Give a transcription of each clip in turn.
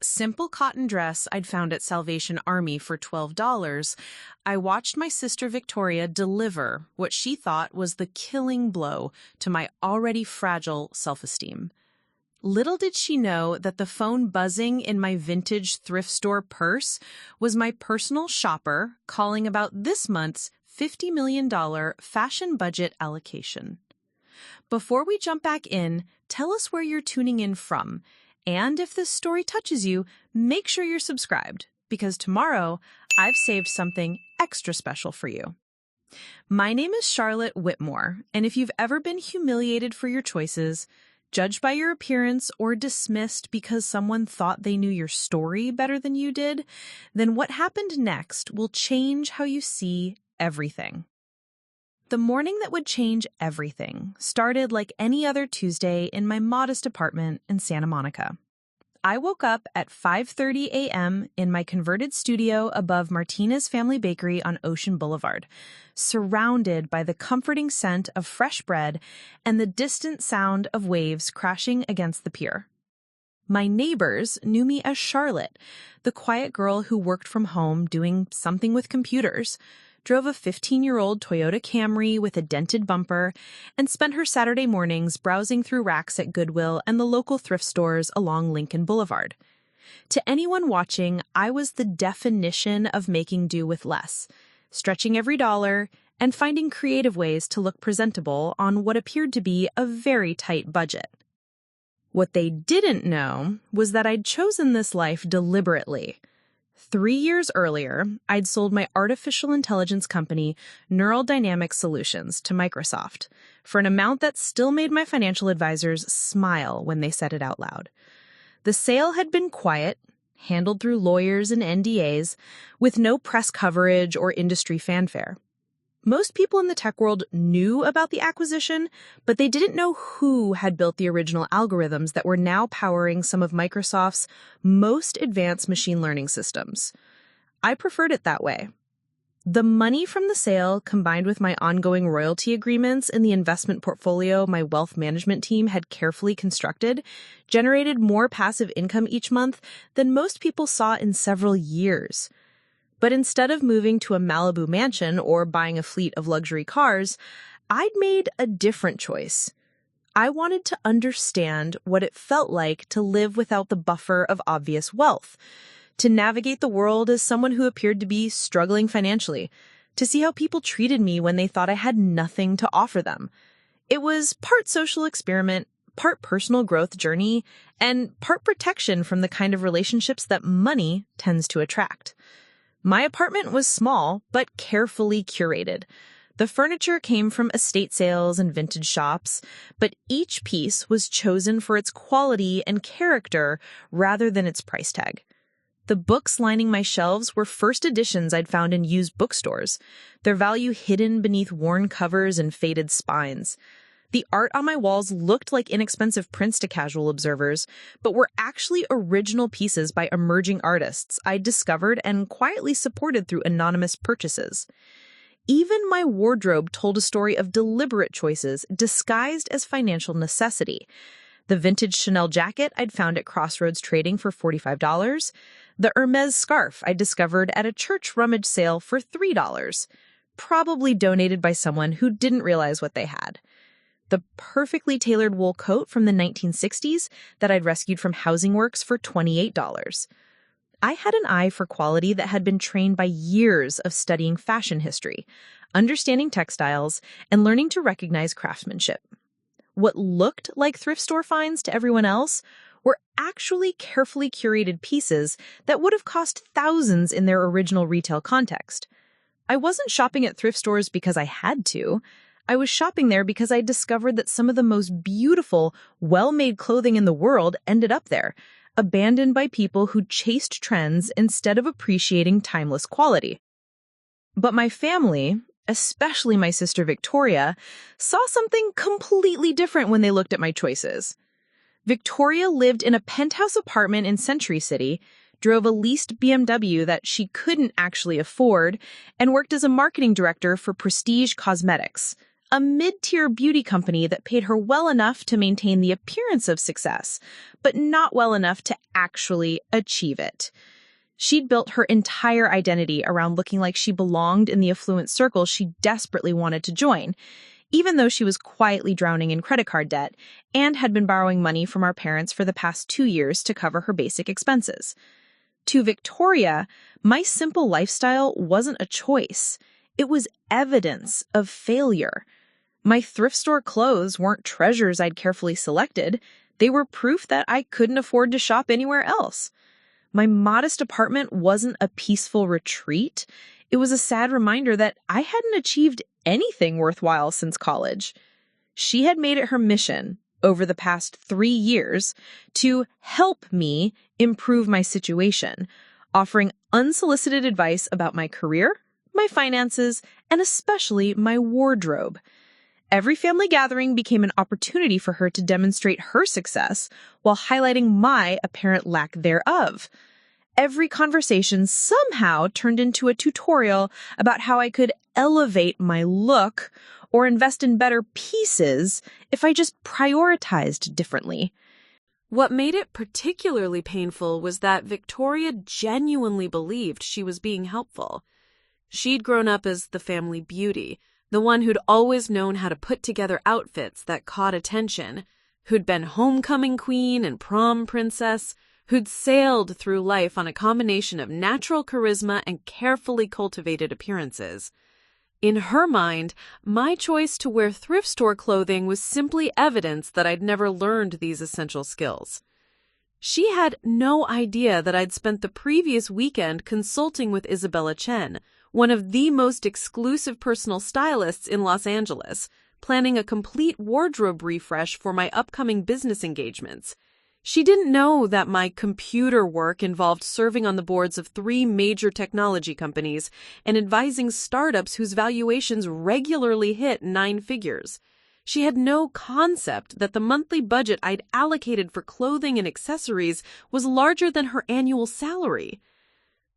simple cotton dress I'd found at Salvation Army for $12, I watched my sister Victoria deliver what she thought was the killing blow to my already fragile self-esteem. Little did she know that the phone buzzing in my vintage thrift store purse was my personal shopper calling about this month's $50 million fashion budget allocation. Before we jump back in, tell us where you're tuning in from. And if this story touches you, make sure you're subscribed, because tomorrow I've saved something extra special for you. My name is Charlotte Whitmore, and if you've ever been humiliated for your choices, judged by your appearance, or dismissed because someone thought they knew your story better than you did, then what happened next will change how you see everything. The morning that would change everything started like any other Tuesday in my modest apartment in Santa Monica. I woke up at 5:30 a.m. in my converted studio above Martinez Family Bakery on Ocean Boulevard, surrounded by the comforting scent of fresh bread and the distant sound of waves crashing against the pier. My neighbors knew me as Charlotte, the quiet girl who worked from home doing something with computers, drove a 15-year-old Toyota Camry with a dented bumper, and spent her Saturday mornings browsing through racks at Goodwill and the local thrift stores along Lincoln Boulevard. To anyone watching, I was the definition of making do with less, stretching every dollar and finding creative ways to look presentable on what appeared to be a very tight budget. What they didn't know was that I'd chosen this life deliberately. 3 years earlier, I'd sold my artificial intelligence company, Neural Dynamics Solutions, to Microsoft for an amount that still made my financial advisors smile when they said it out loud. The sale had been quiet, handled through lawyers and NDAs, with no press coverage or industry fanfare. Most people in the tech world knew about the acquisition, but they didn't know who had built the original algorithms that were now powering some of Microsoft's most advanced machine learning systems. I preferred it that way. The money from the sale, combined with my ongoing royalty agreements and the investment portfolio my wealth management team had carefully constructed, generated more passive income each month than most people saw in several years. But instead of moving to a Malibu mansion or buying a fleet of luxury cars, I'd made a different choice. I wanted to understand what it felt like to live without the buffer of obvious wealth, to navigate the world as someone who appeared to be struggling financially, to see how people treated me when they thought I had nothing to offer them. It was part social experiment, part personal growth journey, and part protection from the kind of relationships that money tends to attract. My apartment was small, but carefully curated. The furniture came from estate sales and vintage shops, but each piece was chosen for its quality and character rather than its price tag. The books lining my shelves were first editions I'd found in used bookstores, their value hidden beneath worn covers and faded spines. The art on my walls looked like inexpensive prints to casual observers, but were actually original pieces by emerging artists I'd discovered and quietly supported through anonymous purchases. Even my wardrobe told a story of deliberate choices disguised as financial necessity. The vintage Chanel jacket I'd found at Crossroads Trading for $45, the Hermes scarf I discovered at a church rummage sale for $3, probably donated by someone who didn't realize what they had. The perfectly tailored wool coat from the 1960s that I'd rescued from Housing Works for $28. I had an eye for quality that had been trained by years of studying fashion history, understanding textiles, and learning to recognize craftsmanship. What looked like thrift store finds to everyone else were actually carefully curated pieces that would have cost thousands in their original retail context. I wasn't shopping at thrift stores because I had to. I was shopping there because I discovered that some of the most beautiful, well-made clothing in the world ended up there, abandoned by people who chased trends instead of appreciating timeless quality. But my family, especially my sister Victoria, saw something completely different when they looked at my choices. Victoria lived in a penthouse apartment in Century City, drove a leased BMW that she couldn't actually afford, and worked as a marketing director for Prestige Cosmetics, a mid-tier beauty company that paid her well enough to maintain the appearance of success, but not well enough to actually achieve it. She'd built her entire identity around looking like she belonged in the affluent circle she desperately wanted to join, even though she was quietly drowning in credit card debt and had been borrowing money from our parents for the past 2 years to cover her basic expenses. To Victoria, my simple lifestyle wasn't a choice. It was evidence of failure. My thrift store clothes weren't treasures I'd carefully selected. They were proof that I couldn't afford to shop anywhere else. My modest apartment wasn't a peaceful retreat. It was a sad reminder that I hadn't achieved anything worthwhile since college. She had made it her mission over the past 3 years to help me improve my situation, offering unsolicited advice about my career, my finances, and especially my wardrobe. Every family gathering became an opportunity for her to demonstrate her success while highlighting my apparent lack thereof. Every conversation somehow turned into a tutorial about how I could elevate my look or invest in better pieces if I just prioritized differently. What made it particularly painful was that Victoria genuinely believed she was being helpful. She'd grown up as the family beauty, the one who'd always known how to put together outfits that caught attention, who'd been homecoming queen and prom princess, who'd sailed through life on a combination of natural charisma and carefully cultivated appearances. In her mind, my choice to wear thrift store clothing was simply evidence that I'd never learned these essential skills. She had no idea that I'd spent the previous weekend consulting with Isabella Chen, one of the most exclusive personal stylists in Los Angeles, planning a complete wardrobe refresh for my upcoming business engagements. She didn't know that my computer work involved serving on the boards of 3 major technology companies and advising startups whose valuations regularly hit 9 figures. She had no concept that the monthly budget I'd allocated for clothing and accessories was larger than her annual salary.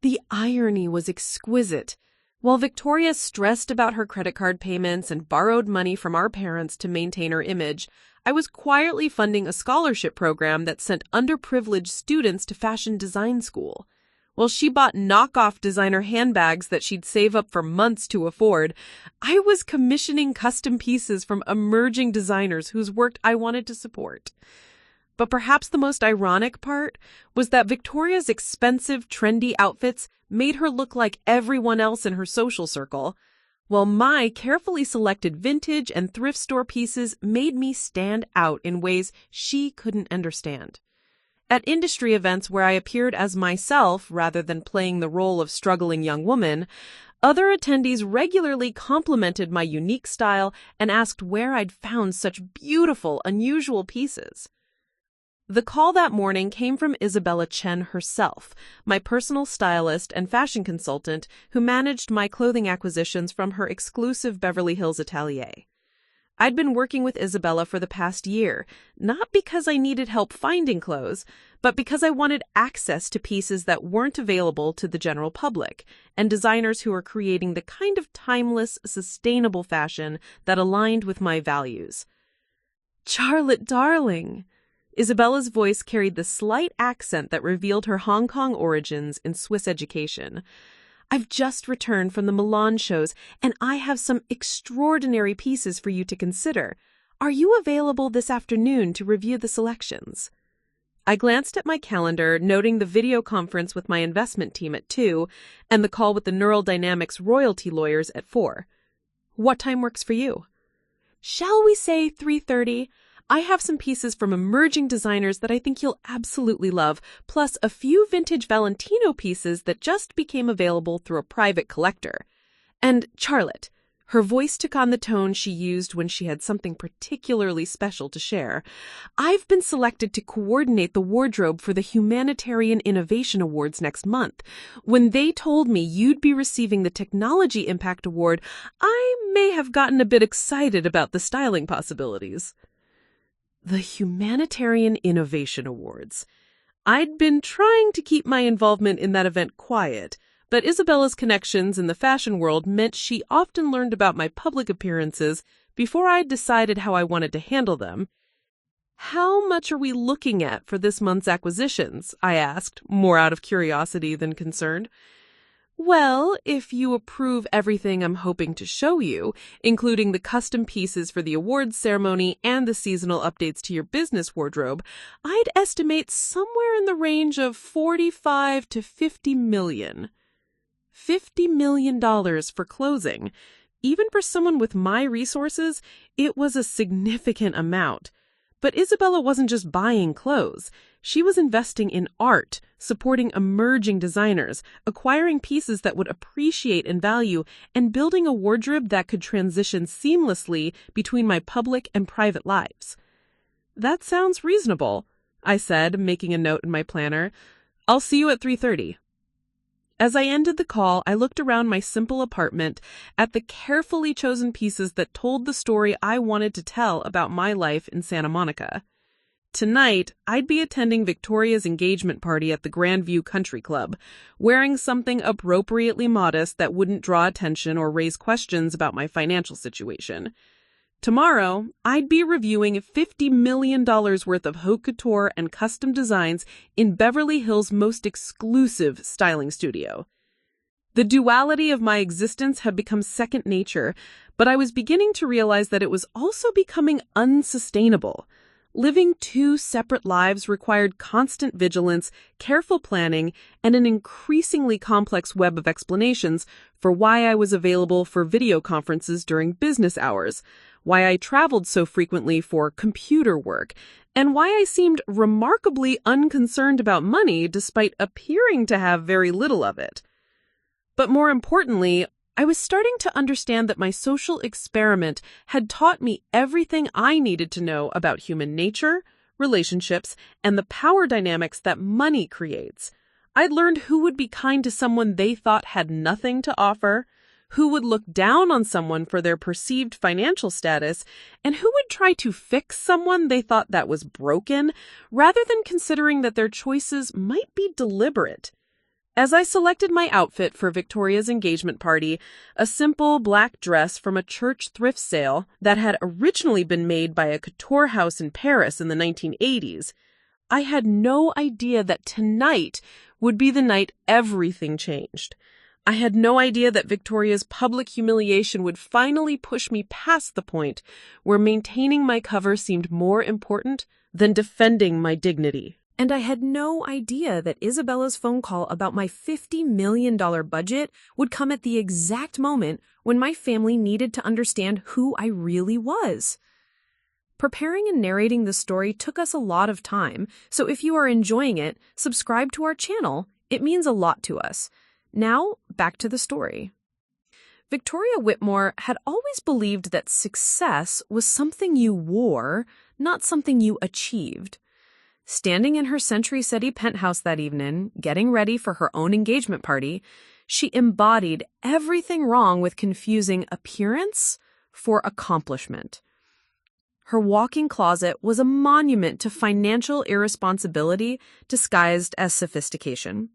The irony was exquisite. While Victoria stressed about her credit card payments and borrowed money from our parents to maintain her image, I was quietly funding a scholarship program that sent underprivileged students to fashion design school. While she bought knockoff designer handbags that she'd save up for months to afford, I was commissioning custom pieces from emerging designers whose work I wanted to support. But perhaps the most ironic part was that Victoria's expensive, trendy outfits made her look like everyone else in her social circle, while my carefully selected vintage and thrift store pieces made me stand out in ways she couldn't understand. At industry events where I appeared as myself rather than playing the role of struggling young woman, other attendees regularly complimented my unique style and asked where I'd found such beautiful, unusual pieces. The call that morning came from Isabella Chen herself, my personal stylist and fashion consultant who managed my clothing acquisitions from her exclusive Beverly Hills atelier. I'd been working with Isabella for the past year, not because I needed help finding clothes, but because I wanted access to pieces that weren't available to the general public, and designers who were creating the kind of timeless, sustainable fashion that aligned with my values. "Charlotte, darling!" Isabella's voice carried the slight accent that revealed her Hong Kong origins in Swiss education. "I've just returned from the Milan shows, and I have some extraordinary pieces for you to consider. Are you available this afternoon to review the selections?" I glanced at my calendar, noting the video conference with my investment team at 2 and the call with the Neural Dynamics royalty lawyers at 4. "What time works for you?" "Shall we say 3:30? I have some pieces from emerging designers that I think you'll absolutely love, plus a few vintage Valentino pieces that just became available through a private collector. And Charlotte," her voice took on the tone she used when she had something particularly special to share, "I've been selected to coordinate the wardrobe for the Humanitarian Innovation Awards next month. When they told me you'd be receiving the Technology Impact Award, I may have gotten a bit excited about the styling possibilities." The Humanitarian Innovation Awards. I'd been trying to keep my involvement in that event quiet, but Isabella's connections in the fashion world meant she often learned about my public appearances before I'd decided how I wanted to handle them. "How much are we looking at for this month's acquisitions?" I asked, more out of curiosity than concern. "Well, if you approve everything I'm hoping to show you, including the custom pieces for the awards ceremony and the seasonal updates to your business wardrobe, I'd estimate somewhere in the range of 45 to 50 million. $50 million for closing. Even for someone with my resources, it was a significant amount. But Isabella wasn't just buying clothes. She was investing in art, supporting emerging designers, acquiring pieces that would appreciate in value, and building a wardrobe that could transition seamlessly between my public and private lives. "That sounds reasonable," I said, making a note in my planner. "I'll see you at 3:30. As I ended the call, I looked around my simple apartment at the carefully chosen pieces that told the story I wanted to tell about my life in Santa Monica. Tonight, I'd be attending Victoria's engagement party at the Grandview Country Club, wearing something appropriately modest that wouldn't draw attention or raise questions about my financial situation. Tomorrow, I'd be reviewing $50 million worth of haute couture and custom designs in Beverly Hills' most exclusive styling studio. The duality of my existence had become second nature, but I was beginning to realize that it was also becoming unsustainable. Living two separate lives required constant vigilance, careful planning, and an increasingly complex web of explanations for why I was available for video conferences during business hours, why I traveled so frequently for computer work, and why I seemed remarkably unconcerned about money despite appearing to have very little of it. But more importantly, I was starting to understand that my social experiment had taught me everything I needed to know about human nature, relationships, and the power dynamics that money creates. I'd learned who would be kind to someone they thought had nothing to offer, who would look down on someone for their perceived financial status, and who would try to fix someone they thought that was broken, rather than considering that their choices might be deliberate. As I selected my outfit for Victoria's engagement party, a simple black dress from a church thrift sale that had originally been made by a couture house in Paris in the 1980s, I had no idea that tonight would be the night everything changed. I had no idea that Victoria's public humiliation would finally push me past the point where maintaining my cover seemed more important than defending my dignity. And I had no idea that Isabella's phone call about my $50 million budget would come at the exact moment when my family needed to understand who I really was. Preparing and narrating the story took us a lot of time, so if you are enjoying it, subscribe to our channel. It means a lot to us. Now, back to the story. Victoria Whitmore had always believed that success was something you wore, not something you achieved. Standing in her Century City penthouse that evening, getting ready for her own engagement party, she embodied everything wrong with confusing appearance for accomplishment. Her walk-in closet was a monument to financial irresponsibility disguised as sophistication.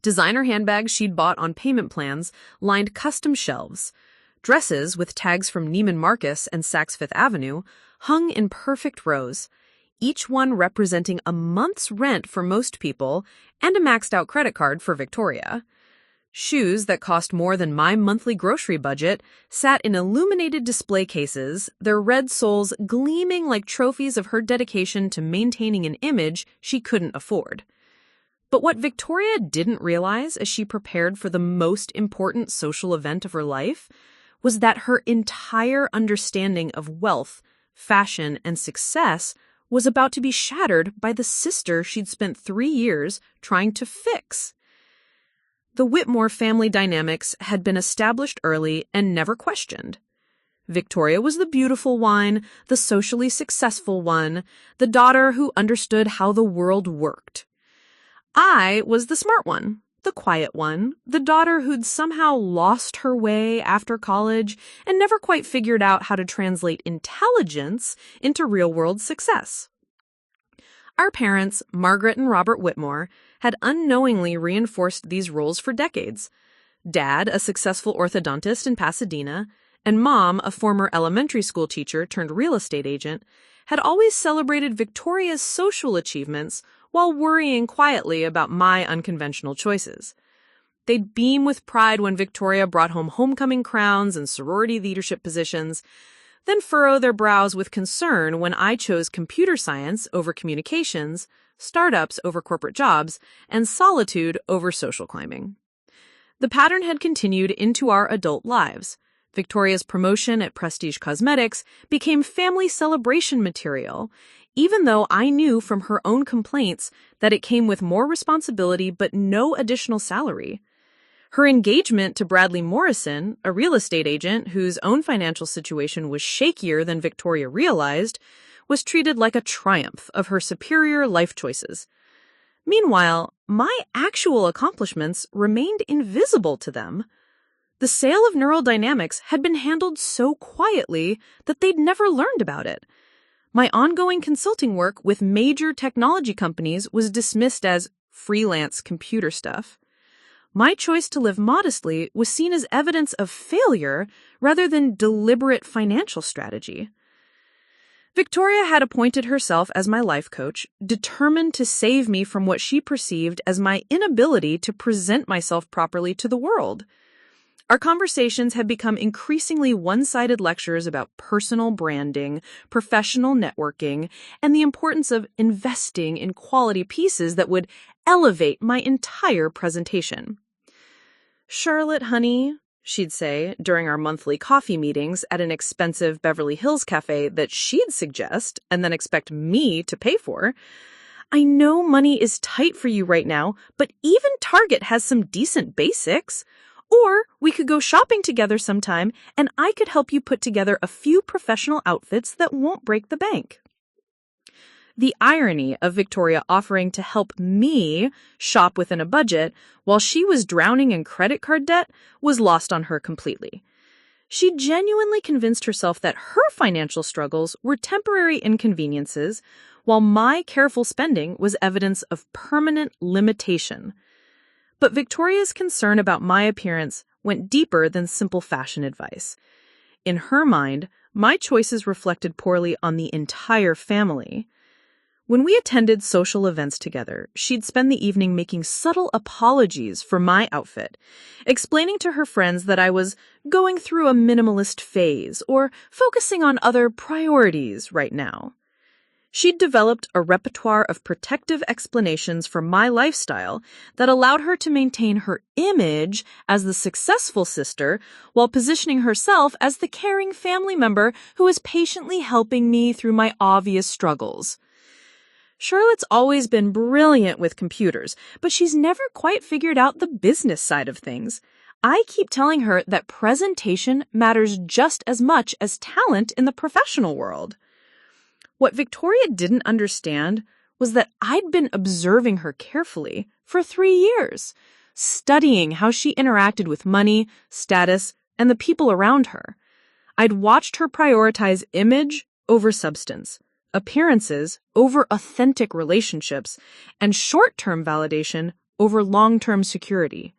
Designer handbags she'd bought on payment plans lined custom shelves. Dresses with tags from Neiman Marcus and Saks Fifth Avenue hung in perfect rows, each one representing a month's rent for most people and a maxed-out credit card for Victoria. Shoes that cost more than my monthly grocery budget sat in illuminated display cases, their red soles gleaming like trophies of her dedication to maintaining an image she couldn't afford. But what Victoria didn't realize as she prepared for the most important social event of her life was that her entire understanding of wealth, fashion, and success was about to be shattered by the sister she'd spent 3 years trying to fix. The Whitmore family dynamics had been established early and never questioned. Victoria was the beautiful one, the socially successful one, the daughter who understood how the world worked. I was the smart one, the quiet one, the daughter who'd somehow lost her way after college and never quite figured out how to translate intelligence into real-world success. Our parents, Margaret and Robert Whitmore, had unknowingly reinforced these roles for decades. Dad, a successful orthodontist in Pasadena, and Mom, a former elementary school teacher turned real estate agent, had always celebrated Victoria's social achievements while worrying quietly about my unconventional choices. They'd beam with pride when Victoria brought home homecoming crowns and sorority leadership positions, then furrow their brows with concern when I chose computer science over communications, startups over corporate jobs, and solitude over social climbing. The pattern had continued into our adult lives. Victoria's promotion at Prestige Cosmetics became family celebration material, even though I knew from her own complaints that it came with more responsibility but no additional salary. Her engagement to Bradley Morrison, a real estate agent whose own financial situation was shakier than Victoria realized, was treated like a triumph of her superior life choices. Meanwhile, my actual accomplishments remained invisible to them. The sale of Neural Dynamics had been handled so quietly that they'd never learned about it. My ongoing consulting work with major technology companies was dismissed as freelance computer stuff. My choice to live modestly was seen as evidence of failure rather than deliberate financial strategy. Victoria had appointed herself as my life coach, determined to save me from what she perceived as my inability to present myself properly to the world. Our conversations had become increasingly one-sided lectures about personal branding, professional networking, and the importance of investing in quality pieces that would elevate my entire presentation. "Charlotte, honey," she'd say during our monthly coffee meetings at an expensive Beverly Hills cafe that she'd suggest and then expect me to pay for, "I know money is tight for you right now, but even Target has some decent basics. Or we could go shopping together sometime, and I could help you put together a few professional outfits that won't break the bank." The irony of Victoria offering to help me shop within a budget while she was drowning in credit card debt was lost on her completely. She genuinely convinced herself that her financial struggles were temporary inconveniences, while my careful spending was evidence of permanent limitation. But Victoria's concern about my appearance went deeper than simple fashion advice. In her mind, my choices reflected poorly on the entire family. When we attended social events together, she'd spend the evening making subtle apologies for my outfit, explaining to her friends that I was going through a minimalist phase or focusing on other priorities right now. She'd developed a repertoire of protective explanations for my lifestyle that allowed her to maintain her image as the successful sister while positioning herself as the caring family member who is patiently helping me through my obvious struggles. Charlotte's always been brilliant with computers, but she's never quite figured out the business side of things. I keep telling her that presentation matters just as much as talent in the professional world. What Victoria didn't understand was that I'd been observing her carefully for 3 years, studying how she interacted with money, status, and the people around her. I'd watched her prioritize image over substance, appearances over authentic relationships, and short-term validation over long-term security.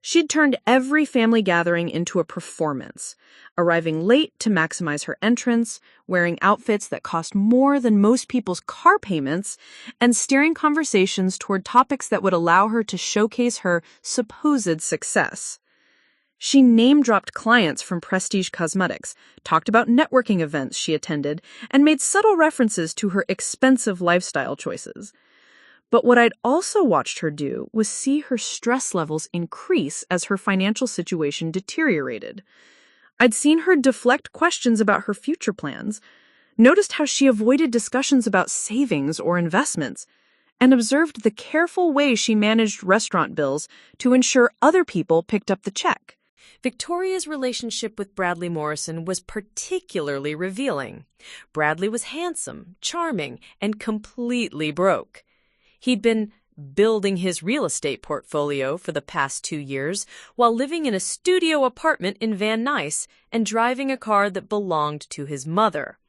She'd turned every family gathering into a performance, arriving late to maximize her entrance, wearing outfits that cost more than most people's car payments, and steering conversations toward topics that would allow her to showcase her supposed success. She name-dropped clients from Prestige Cosmetics, talked about networking events she attended, and made subtle references to her expensive lifestyle choices. But what I'd also watched her do was see her stress levels increase as her financial situation deteriorated. I'd seen her deflect questions about her future plans, noticed how she avoided discussions about savings or investments, and observed the careful way she managed restaurant bills to ensure other people picked up the check. Victoria's relationship with Bradley Morrison was particularly revealing. Bradley was handsome, charming, and completely broke. He'd been building his real estate portfolio for the past 2 years while living in a studio apartment in Van Nuys and driving a car that belonged to his mother.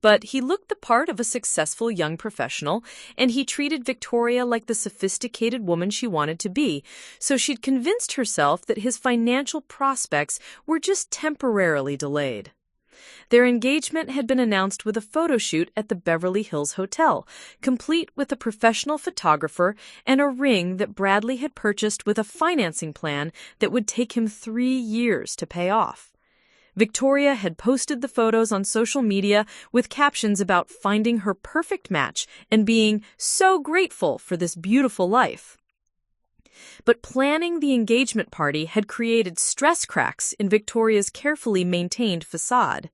but he looked the part of a successful young professional, and he treated Victoria like the sophisticated woman she wanted to be, so she'd convinced herself that his financial prospects were just temporarily delayed. Their engagement had been announced with a photo shoot at the Beverly Hills Hotel, complete with a professional photographer and a ring that Bradley had purchased with a financing plan that would take him 3 years to pay off. Victoria had posted the photos on social media with captions about finding her perfect match and being so grateful for this beautiful life. But planning the engagement party had created stress cracks in Victoria's carefully maintained facade.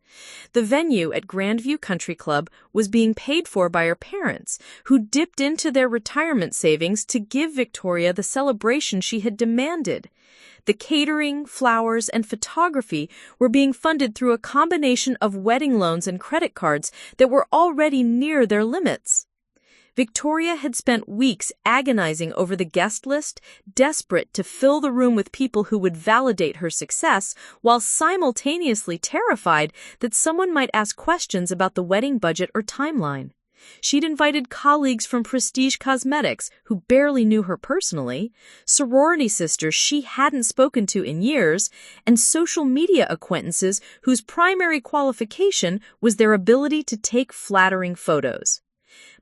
The venue at Grandview Country Club was being paid for by her parents, who dipped into their retirement savings to give Victoria the celebration she had demanded. The catering, flowers, and photography were being funded through a combination of wedding loans and credit cards that were already near their limits. Victoria had spent weeks agonizing over the guest list, desperate to fill the room with people who would validate her success, while simultaneously terrified that someone might ask questions about the wedding budget or timeline. She'd invited colleagues from Prestige Cosmetics who barely knew her personally, sorority sisters she hadn't spoken to in years, and social media acquaintances whose primary qualification was their ability to take flattering photos.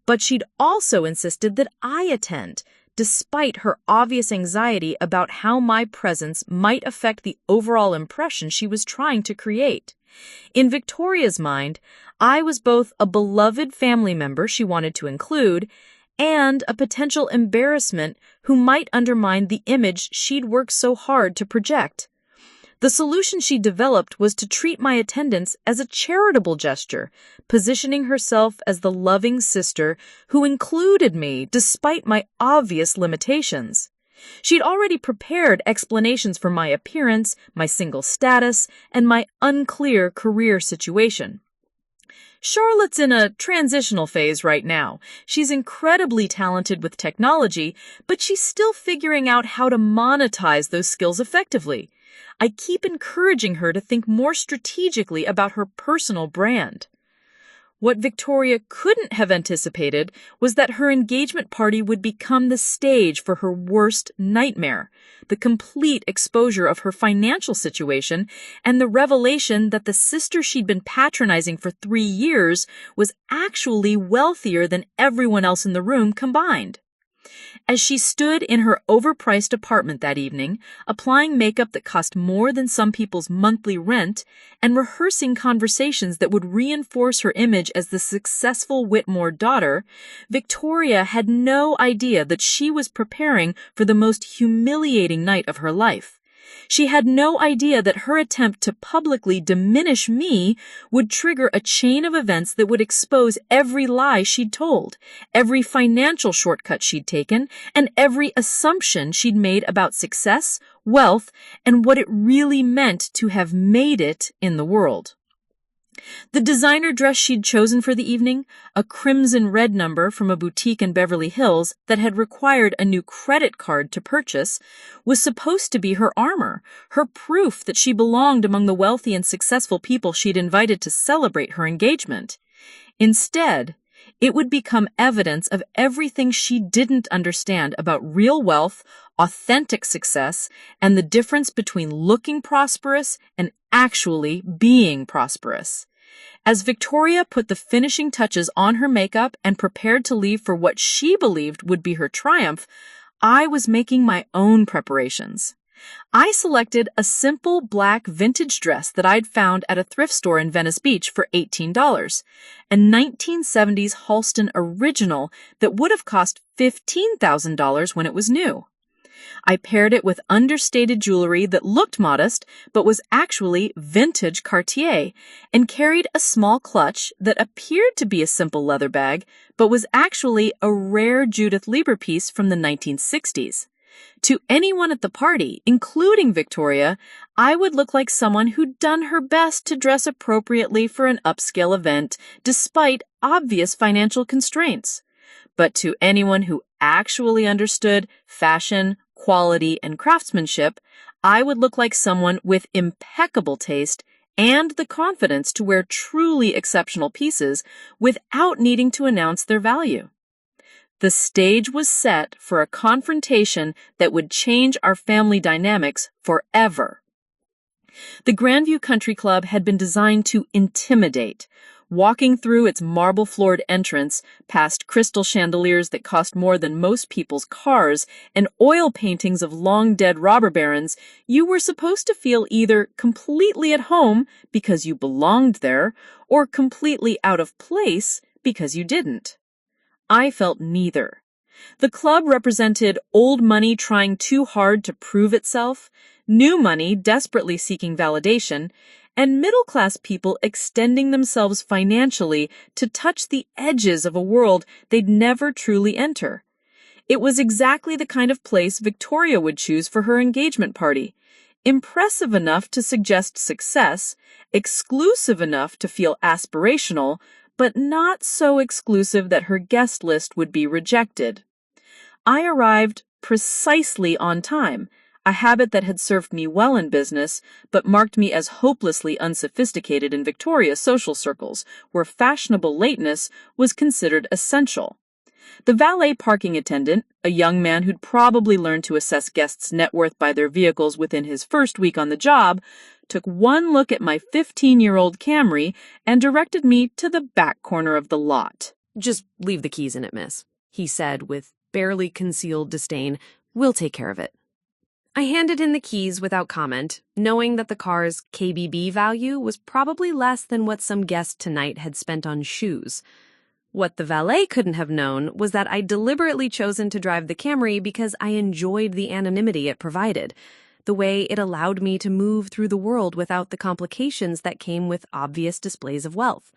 But she'd also insisted that I attend, despite her obvious anxiety about how my presence might affect the overall impression she was trying to create. In Victoria's mind, I was both a beloved family member she wanted to include and a potential embarrassment who might undermine the image she'd worked so hard to project. The solution she developed was to treat my attendance as a charitable gesture, positioning herself as the loving sister who included me despite my obvious limitations. She'd already prepared explanations for my appearance, my single status, and my unclear career situation. Charlotte's in a transitional phase right now. She's incredibly talented with technology, but she's still figuring out how to monetize those skills effectively. I keep encouraging her to think more strategically about her personal brand. What Victoria couldn't have anticipated was that her engagement party would become the stage for her worst nightmare, the complete exposure of her financial situation and the revelation that the sister she'd been patronizing for 3 years was actually wealthier than everyone else in the room combined. As she stood in her overpriced apartment that evening, applying makeup that cost more than some people's monthly rent, and rehearsing conversations that would reinforce her image as the successful Whitmore daughter, Victoria had no idea that she was preparing for the most humiliating night of her life. She had no idea that her attempt to publicly diminish me would trigger a chain of events that would expose every lie she'd told, every financial shortcut she'd taken, and every assumption she'd made about success, wealth, and what it really meant to have made it in the world. The designer dress she'd chosen for the evening, a crimson red number from a boutique in Beverly Hills that had required a new credit card to purchase, was supposed to be her armor, her proof that she belonged among the wealthy and successful people she'd invited to celebrate her engagement. Instead, it would become evidence of everything she didn't understand about real wealth, authentic success, and the difference between looking prosperous and actually being prosperous. As Victoria put the finishing touches on her makeup and prepared to leave for what she believed would be her triumph, I was making my own preparations. I selected a simple black vintage dress that I'd found at a thrift store in Venice Beach for $18, a 1970s Halston original that would have cost $15,000 when it was new. I paired it with understated jewelry that looked modest but was actually vintage Cartier, and carried a small clutch that appeared to be a simple leather bag but was actually a rare Judith Leiber piece from the 1960s. To anyone at the party, including Victoria, I would look like someone who'd done her best to dress appropriately for an upscale event despite obvious financial constraints. But to anyone who actually understood fashion, quality, and craftsmanship, I would look like someone with impeccable taste and the confidence to wear truly exceptional pieces without needing to announce their value. The stage was set for a confrontation that would change our family dynamics forever. The Grandview Country Club had been designed to intimidate. Walking through its marble-floored entrance, past crystal chandeliers that cost more than most people's cars, and oil paintings of long-dead robber barons, you were supposed to feel either completely at home because you belonged there, or completely out of place because you didn't. I felt neither. The club represented old money trying too hard to prove itself, new money desperately seeking validation, and middle-class people extending themselves financially to touch the edges of a world they'd never truly enter. It was exactly the kind of place Victoria would choose for her engagement party. Impressive enough to suggest success, exclusive enough to feel aspirational, but not so exclusive that her guest list would be rejected. I arrived precisely on time, a habit that had served me well in business, but marked me as hopelessly unsophisticated in Victoria's social circles, where fashionable lateness was considered essential. The valet parking attendant, a young man who'd probably learned to assess guests' net worth by their vehicles within his first week on the job, took one look at my 15-year-old Camry and directed me to the back corner of the lot. "Just leave the keys in it, miss," he said with barely concealed disdain. "We'll take care of it." I handed in the keys without comment, knowing that the car's KBB value was probably less than what some guest tonight had spent on shoes. What the valet couldn't have known was that I'd deliberately chosen to drive the Camry because I enjoyed the anonymity it provided, the way it allowed me to move through the world without the complications that came with obvious displays of wealth.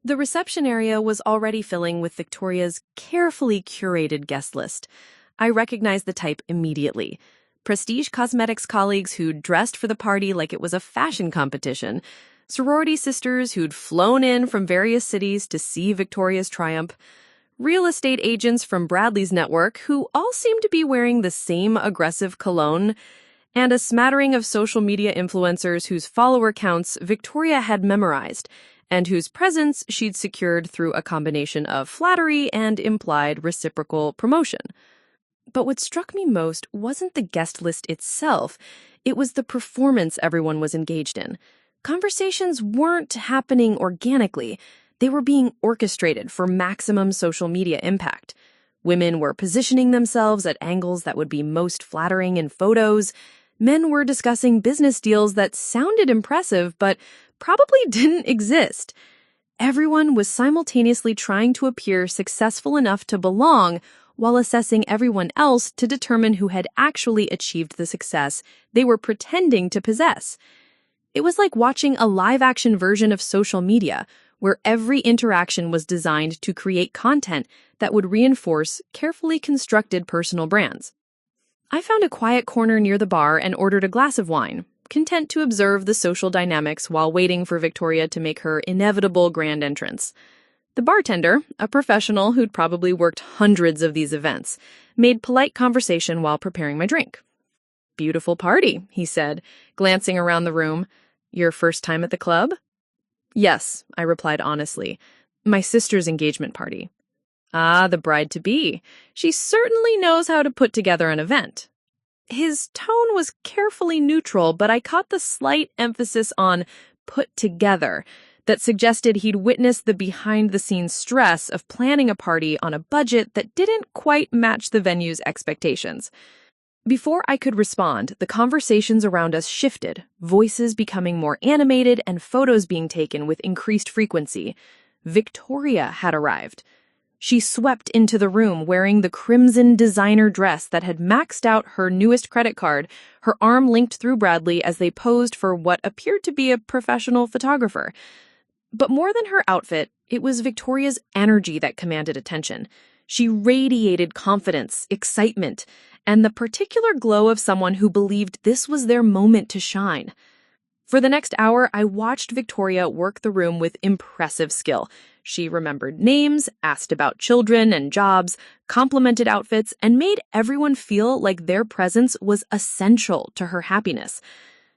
The reception area was already filling with Victoria's carefully curated guest list. I recognized the type immediately. Prestige cosmetics colleagues who'd dressed for the party like it was a fashion competition, sorority sisters who'd flown in from various cities to see Victoria's triumph, real estate agents from Bradley's network who all seemed to be wearing the same aggressive cologne, and a smattering of social media influencers whose follower counts Victoria had memorized, and whose presence she'd secured through a combination of flattery and implied reciprocal promotion. But what struck me most wasn't the guest list itself, it was the performance everyone was engaged in. Conversations weren't happening organically, they were being orchestrated for maximum social media impact. Women were positioning themselves at angles that would be most flattering in photos. Men were discussing business deals that sounded impressive but probably didn't exist. Everyone was simultaneously trying to appear successful enough to belong while assessing everyone else to determine who had actually achieved the success they were pretending to possess. It was like watching a live-action version of social media, where every interaction was designed to create content that would reinforce carefully constructed personal brands. I found a quiet corner near the bar and ordered a glass of wine, content to observe the social dynamics while waiting for Victoria to make her inevitable grand entrance. The bartender, a professional who'd probably worked hundreds of these events, made polite conversation while preparing my drink. "Beautiful party," he said, glancing around the room. "Your first time at the club?" "Yes," I replied honestly. "My sister's engagement party." "Ah, the bride-to-be. She certainly knows how to put together an event." His tone was carefully neutral, but I caught the slight emphasis on "put together" that suggested he'd witnessed the behind-the-scenes stress of planning a party on a budget that didn't quite match the venue's expectations. Before I could respond, the conversations around us shifted, voices becoming more animated and photos being taken with increased frequency. Victoria had arrived. She swept into the room wearing the crimson designer dress that had maxed out her newest credit card, her arm linked through Bradley as they posed for what appeared to be a professional photographer. But more than her outfit, it was Victoria's energy that commanded attention. She radiated confidence, excitement, and the particular glow of someone who believed this was their moment to shine. For the next hour, I watched Victoria work the room with impressive skill. She remembered names, asked about children and jobs, complimented outfits, and made everyone feel like their presence was essential to her happiness.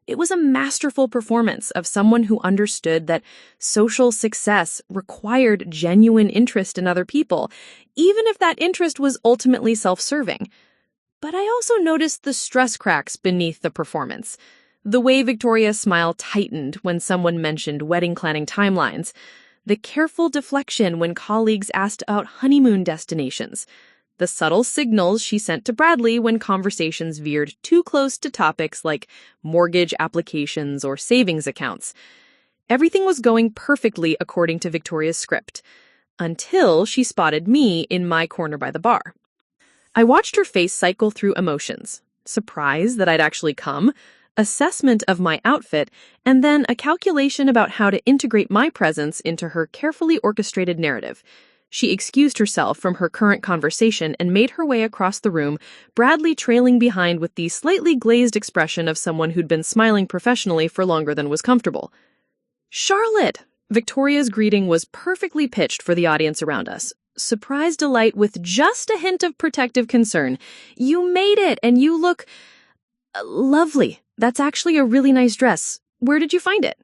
It was a masterful performance of someone who understood that social success required genuine interest in other people, even if that interest was ultimately self-serving. But I also noticed the stress cracks beneath the performance. The way Victoria's smile tightened when someone mentioned wedding planning timelines. The careful deflection when colleagues asked about honeymoon destinations. The subtle signals she sent to Bradley when conversations veered too close to topics like mortgage applications or savings accounts. Everything was going perfectly according to Victoria's script, until she spotted me in my corner by the bar. I watched her face cycle through emotions: surprise that I'd actually come, assessment of my outfit, and then a calculation about how to integrate my presence into her carefully orchestrated narrative. She excused herself from her current conversation and made her way across the room, Bradley trailing behind with the slightly glazed expression of someone who'd been smiling professionally for longer than was comfortable. "Charlotte!" Victoria's greeting was perfectly pitched for the audience around us. Surprised delight with just a hint of protective concern. "You made it, and you look lovely. That's actually a really nice dress. Where did you find it?"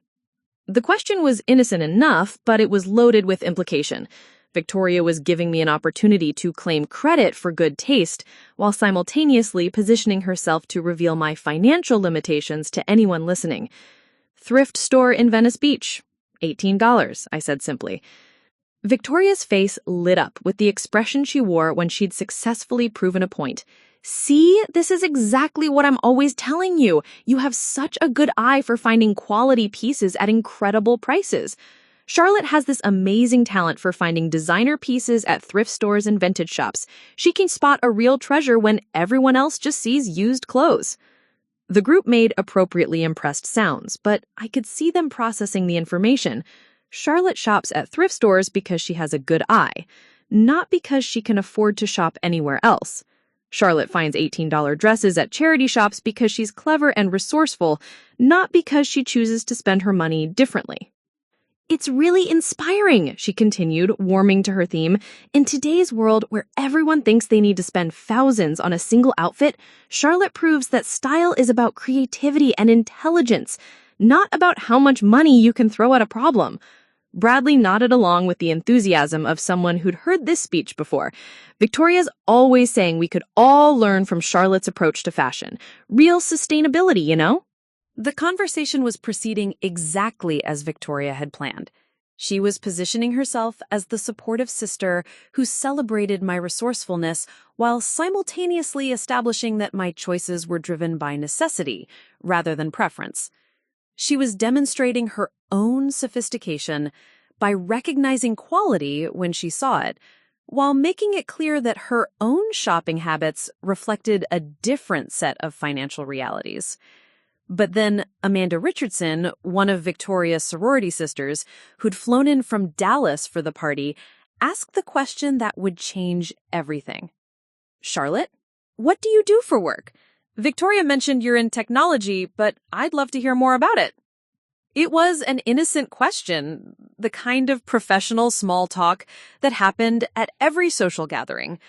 The question was innocent enough, but it was loaded with implication. Victoria was giving me an opportunity to claim credit for good taste, while simultaneously positioning herself to reveal my financial limitations to anyone listening. "Thrift store in Venice Beach. $18, I said simply. Victoria's face lit up with the expression she wore when she'd successfully proven a point. "See, this is exactly what I'm always telling you. You have such a good eye for finding quality pieces at incredible prices." Charlotte has this amazing talent for finding designer pieces at thrift stores and vintage shops. She can spot a real treasure when everyone else just sees used clothes. The group made appropriately impressed sounds, but I could see them processing the information. Charlotte shops at thrift stores because she has a good eye, not because she can afford to shop anywhere else. Charlotte finds $18 dresses at charity shops because she's clever and resourceful, not because she chooses to spend her money differently. "It's really inspiring," she continued, warming to her theme. "In today's world where everyone thinks they need to spend thousands on a single outfit, Charlotte proves that style is about creativity and intelligence, not about how much money you can throw at a problem." Bradley nodded along with the enthusiasm of someone who'd heard this speech before. Victoria's always saying we could all learn from Charlotte's approach to fashion. Real sustainability, you know? The conversation was proceeding exactly as Victoria had planned. She was positioning herself as the supportive sister who celebrated my resourcefulness while simultaneously establishing that my choices were driven by necessity rather than preference. She was demonstrating her own sophistication by recognizing quality when she saw it, while making it clear that her own shopping habits reflected a different set of financial realities. But then Amanda Richardson, one of Victoria's sorority sisters, who'd flown in from Dallas for the party, asked the question that would change everything. "Charlotte, what do you do for work? Victoria mentioned you're in technology, but I'd love to hear more about it." It was an innocent question, the kind of professional small talk that happened at every social gathering.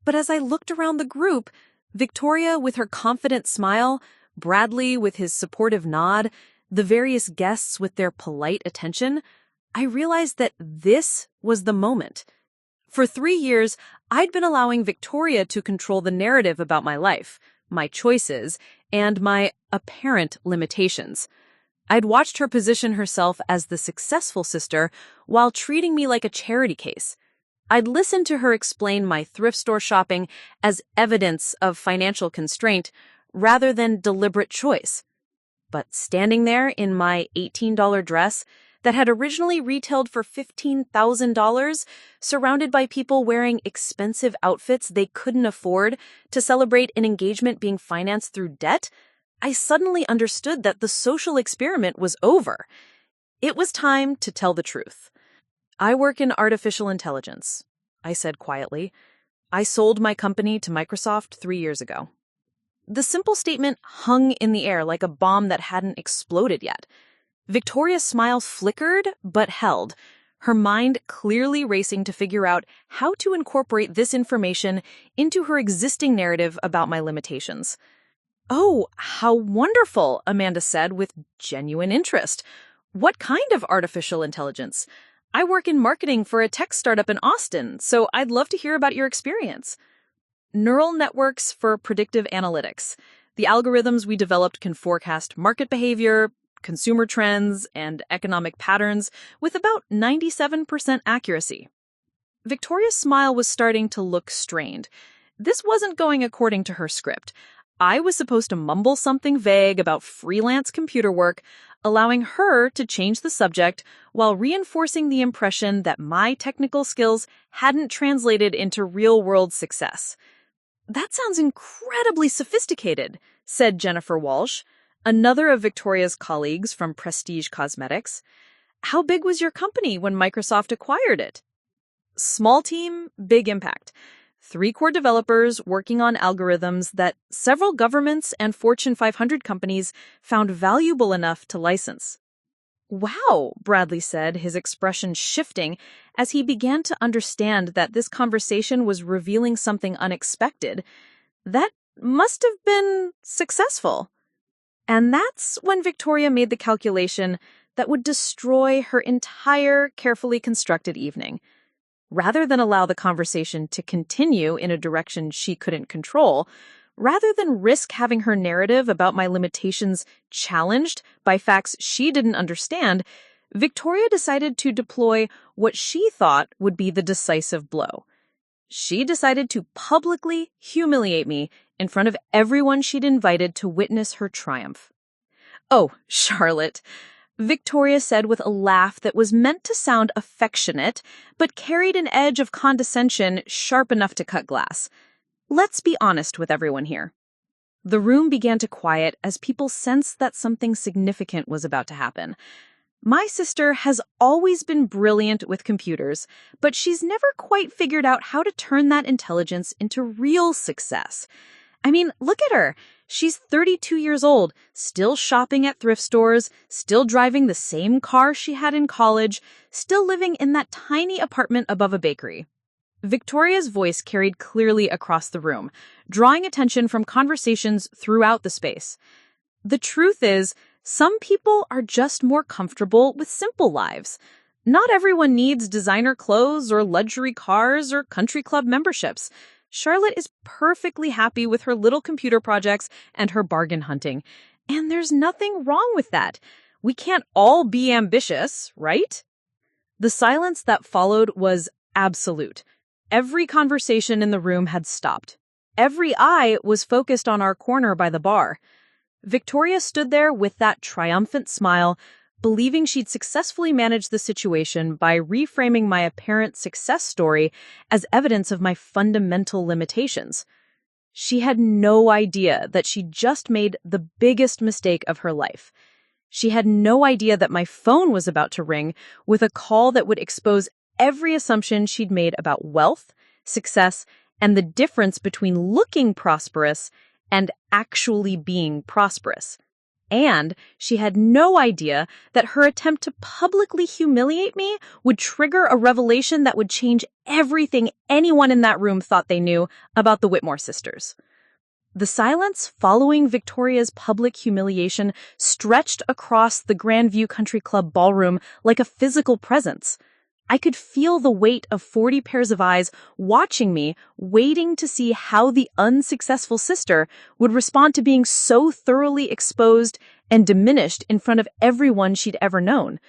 But as I looked around the group, Victoria with her confident smile, Bradley with his supportive nod, the various guests with their polite attention, I realized that this was the moment. For 3 years, I'd been allowing Victoria to control the narrative about my life, my choices, and my apparent limitations. I'd watched her position herself as the successful sister while treating me like a charity case. I'd listened to her explain my thrift store shopping as evidence of financial constraint rather than deliberate choice. But standing there in my $18 dress that had originally retailed for $15,000, surrounded by people wearing expensive outfits they couldn't afford to celebrate an engagement being financed through debt, I suddenly understood that the social experiment was over. It was time to tell the truth. "I work in artificial intelligence," I said quietly. "I sold my company to Microsoft 3 years ago." The simple statement hung in the air like a bomb that hadn't exploded yet. Victoria's smile flickered but held, her mind clearly racing to figure out how to incorporate this information into her existing narrative about my limitations. Oh, how wonderful, Amanda said with genuine interest. What kind of artificial intelligence? I work in marketing for a tech startup in Austin, so I'd love to hear about your experience. Neural networks for predictive analytics. The algorithms we developed can forecast market behavior, consumer trends, and economic patterns with about 97% accuracy. Victoria's smile was starting to look strained. This wasn't going according to her script. I was supposed to mumble something vague about freelance computer work, allowing her to change the subject while reinforcing the impression that my technical skills hadn't translated into real-world success. "That sounds incredibly sophisticated," said Jennifer Walsh, another of Victoria's colleagues from Prestige Cosmetics. "How big was your company when Microsoft acquired it?" "Small team, big impact. 3 core developers working on algorithms that several governments and Fortune 500 companies found valuable enough to license." "Wow," Bradley said, his expression shifting as he began to understand that this conversation was revealing something unexpected. "That must have been successful." And that's when Victoria made the calculation that would destroy her entire carefully constructed evening. Rather than allow the conversation to continue in a direction she couldn't control, rather than risk having her narrative about my limitations challenged by facts she didn't understand, Victoria decided to deploy what she thought would be the decisive blow. She decided to publicly humiliate me in front of everyone she'd invited to witness her triumph. "Oh, Charlotte," Victoria said with a laugh that was meant to sound affectionate, but carried an edge of condescension sharp enough to cut glass. "Let's be honest with everyone here." The room began to quiet as people sensed that something significant was about to happen. My sister has always been brilliant with computers, but she's never quite figured out how to turn that intelligence into real success. I mean, look at her. She's 32 years old, still shopping at thrift stores, still driving the same car she had in college, still living in that tiny apartment above a bakery. Victoria's voice carried clearly across the room, drawing attention from conversations throughout the space. The truth is, some people are just more comfortable with simple lives. Not everyone needs designer clothes or luxury cars or country club memberships. Charlotte is perfectly happy with her little computer projects and her bargain hunting. And there's nothing wrong with that. We can't all be ambitious, right? The silence that followed was absolute. Every conversation in the room had stopped. Every eye was focused on our corner by the bar. Victoria stood there with that triumphant smile, believing she'd successfully managed the situation by reframing my apparent success story as evidence of my fundamental limitations. She had no idea that she'd just made the biggest mistake of her life. She had no idea that my phone was about to ring with a call that would expose every assumption she'd made about wealth, success, and the difference between looking prosperous and actually being prosperous. And she had no idea that her attempt to publicly humiliate me would trigger a revelation that would change everything anyone in that room thought they knew about the Whitmore sisters. The silence following Victoria's public humiliation stretched across the Grandview Country Club ballroom like a physical presence. I could feel the weight of 40 pairs of eyes watching me, waiting to see how the unsuccessful sister would respond to being so thoroughly exposed and diminished in front of everyone she'd ever known.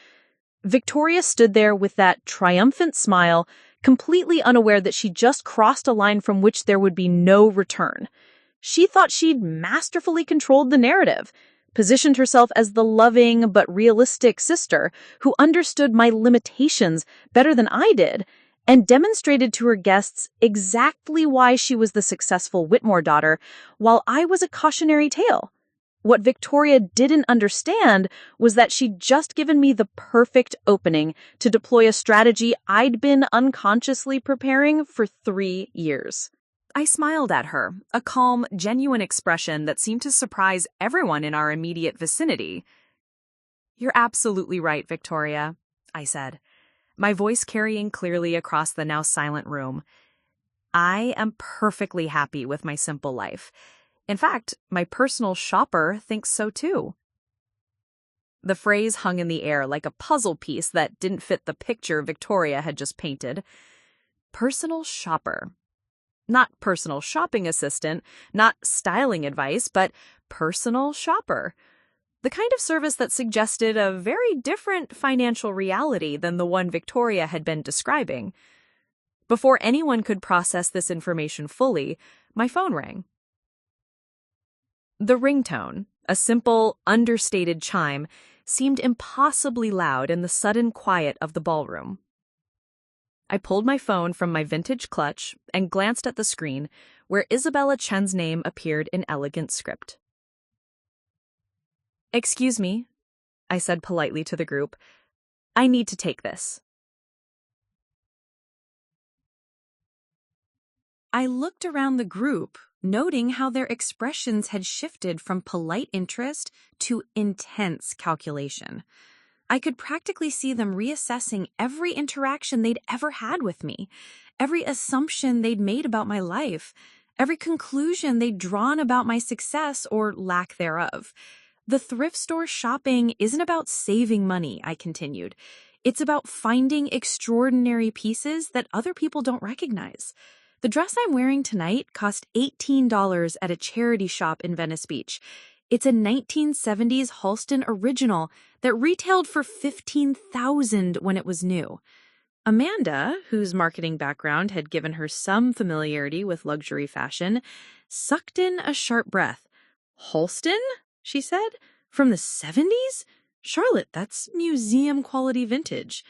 Victoria stood there with that triumphant smile, completely unaware that she just crossed a line from which there would be no return. She thought she'd masterfully controlled the narrative, positioned herself as the loving but realistic sister who understood my limitations better than I did, and demonstrated to her guests exactly why she was the successful Whitmore daughter, while I was a cautionary tale. What Victoria didn't understand was that she'd just given me the perfect opening to deploy a strategy I'd been unconsciously preparing for 3 years. I smiled at her, a calm, genuine expression that seemed to surprise everyone in our immediate vicinity. "You're absolutely right, Victoria," I said, my voice carrying clearly across the now silent room. "I am perfectly happy with my simple life. In fact, my personal shopper thinks so too. The phrase hung in the air like a puzzle piece that didn't fit the picture Victoria had just painted. Personal shopper. Not personal shopping assistant, not styling advice, but personal shopper. The kind of service that suggested a very different financial reality than the one Victoria had been describing. Before anyone could process this information fully, my phone rang. The ringtone, a simple, understated chime, seemed impossibly loud in the sudden quiet of the ballroom. I pulled my phone from my vintage clutch and glanced at the screen, where Isabella Chen's name appeared in elegant script. "Excuse me," I said politely to the group. "I need to take this." I looked around the group, noting how their expressions had shifted from polite interest to intense calculation. I could practically see them reassessing every interaction they'd ever had with me, every assumption they'd made about my life, every conclusion they'd drawn about my success or lack thereof. The thrift store shopping isn't about saving money, I continued. It's about finding extraordinary pieces that other people don't recognize. The dress I'm wearing tonight cost $18 at a charity shop in Venice Beach. It's a 1970s Halston original that retailed for $15,000 when it was new. Amanda, whose marketing background had given her some familiarity with luxury fashion, sucked in a sharp breath. "Halston?" she said. "From the 70s? Charlotte, that's museum-quality vintage."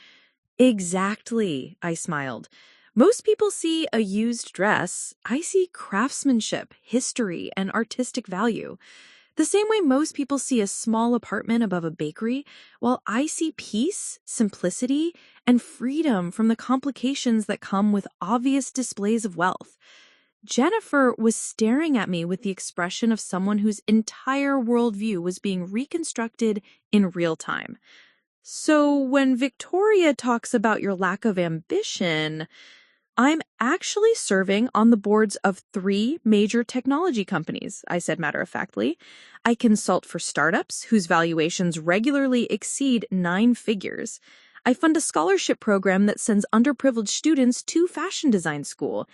"Exactly," I smiled. "Most people see a used dress. I see craftsmanship, history, and artistic value. The same way most people see a small apartment above a bakery, while I see peace, simplicity, and freedom from the complications that come with obvious displays of wealth." Jennifer was staring at me with the expression of someone whose entire worldview was being reconstructed in real time. "So when Victoria talks about your lack of ambition, I'm actually serving on the boards of 3 major technology companies," I said matter-of-factly. "I consult for startups whose valuations regularly exceed 9 figures. I fund a scholarship program that sends underprivileged students to fashion design school.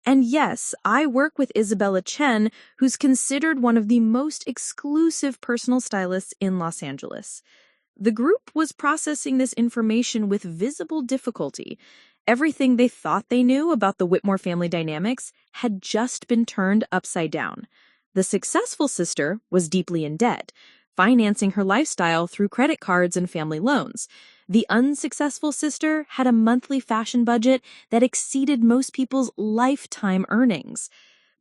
And yes, I work with Isabella Chen, who's considered one of the most exclusive personal stylists in Los Angeles." The group was processing this information with visible difficulty. Everything they thought they knew about the Whitmore family dynamics had just been turned upside down. The successful sister was deeply in debt, financing her lifestyle through credit cards and family loans. The unsuccessful sister had a monthly fashion budget that exceeded most people's lifetime earnings.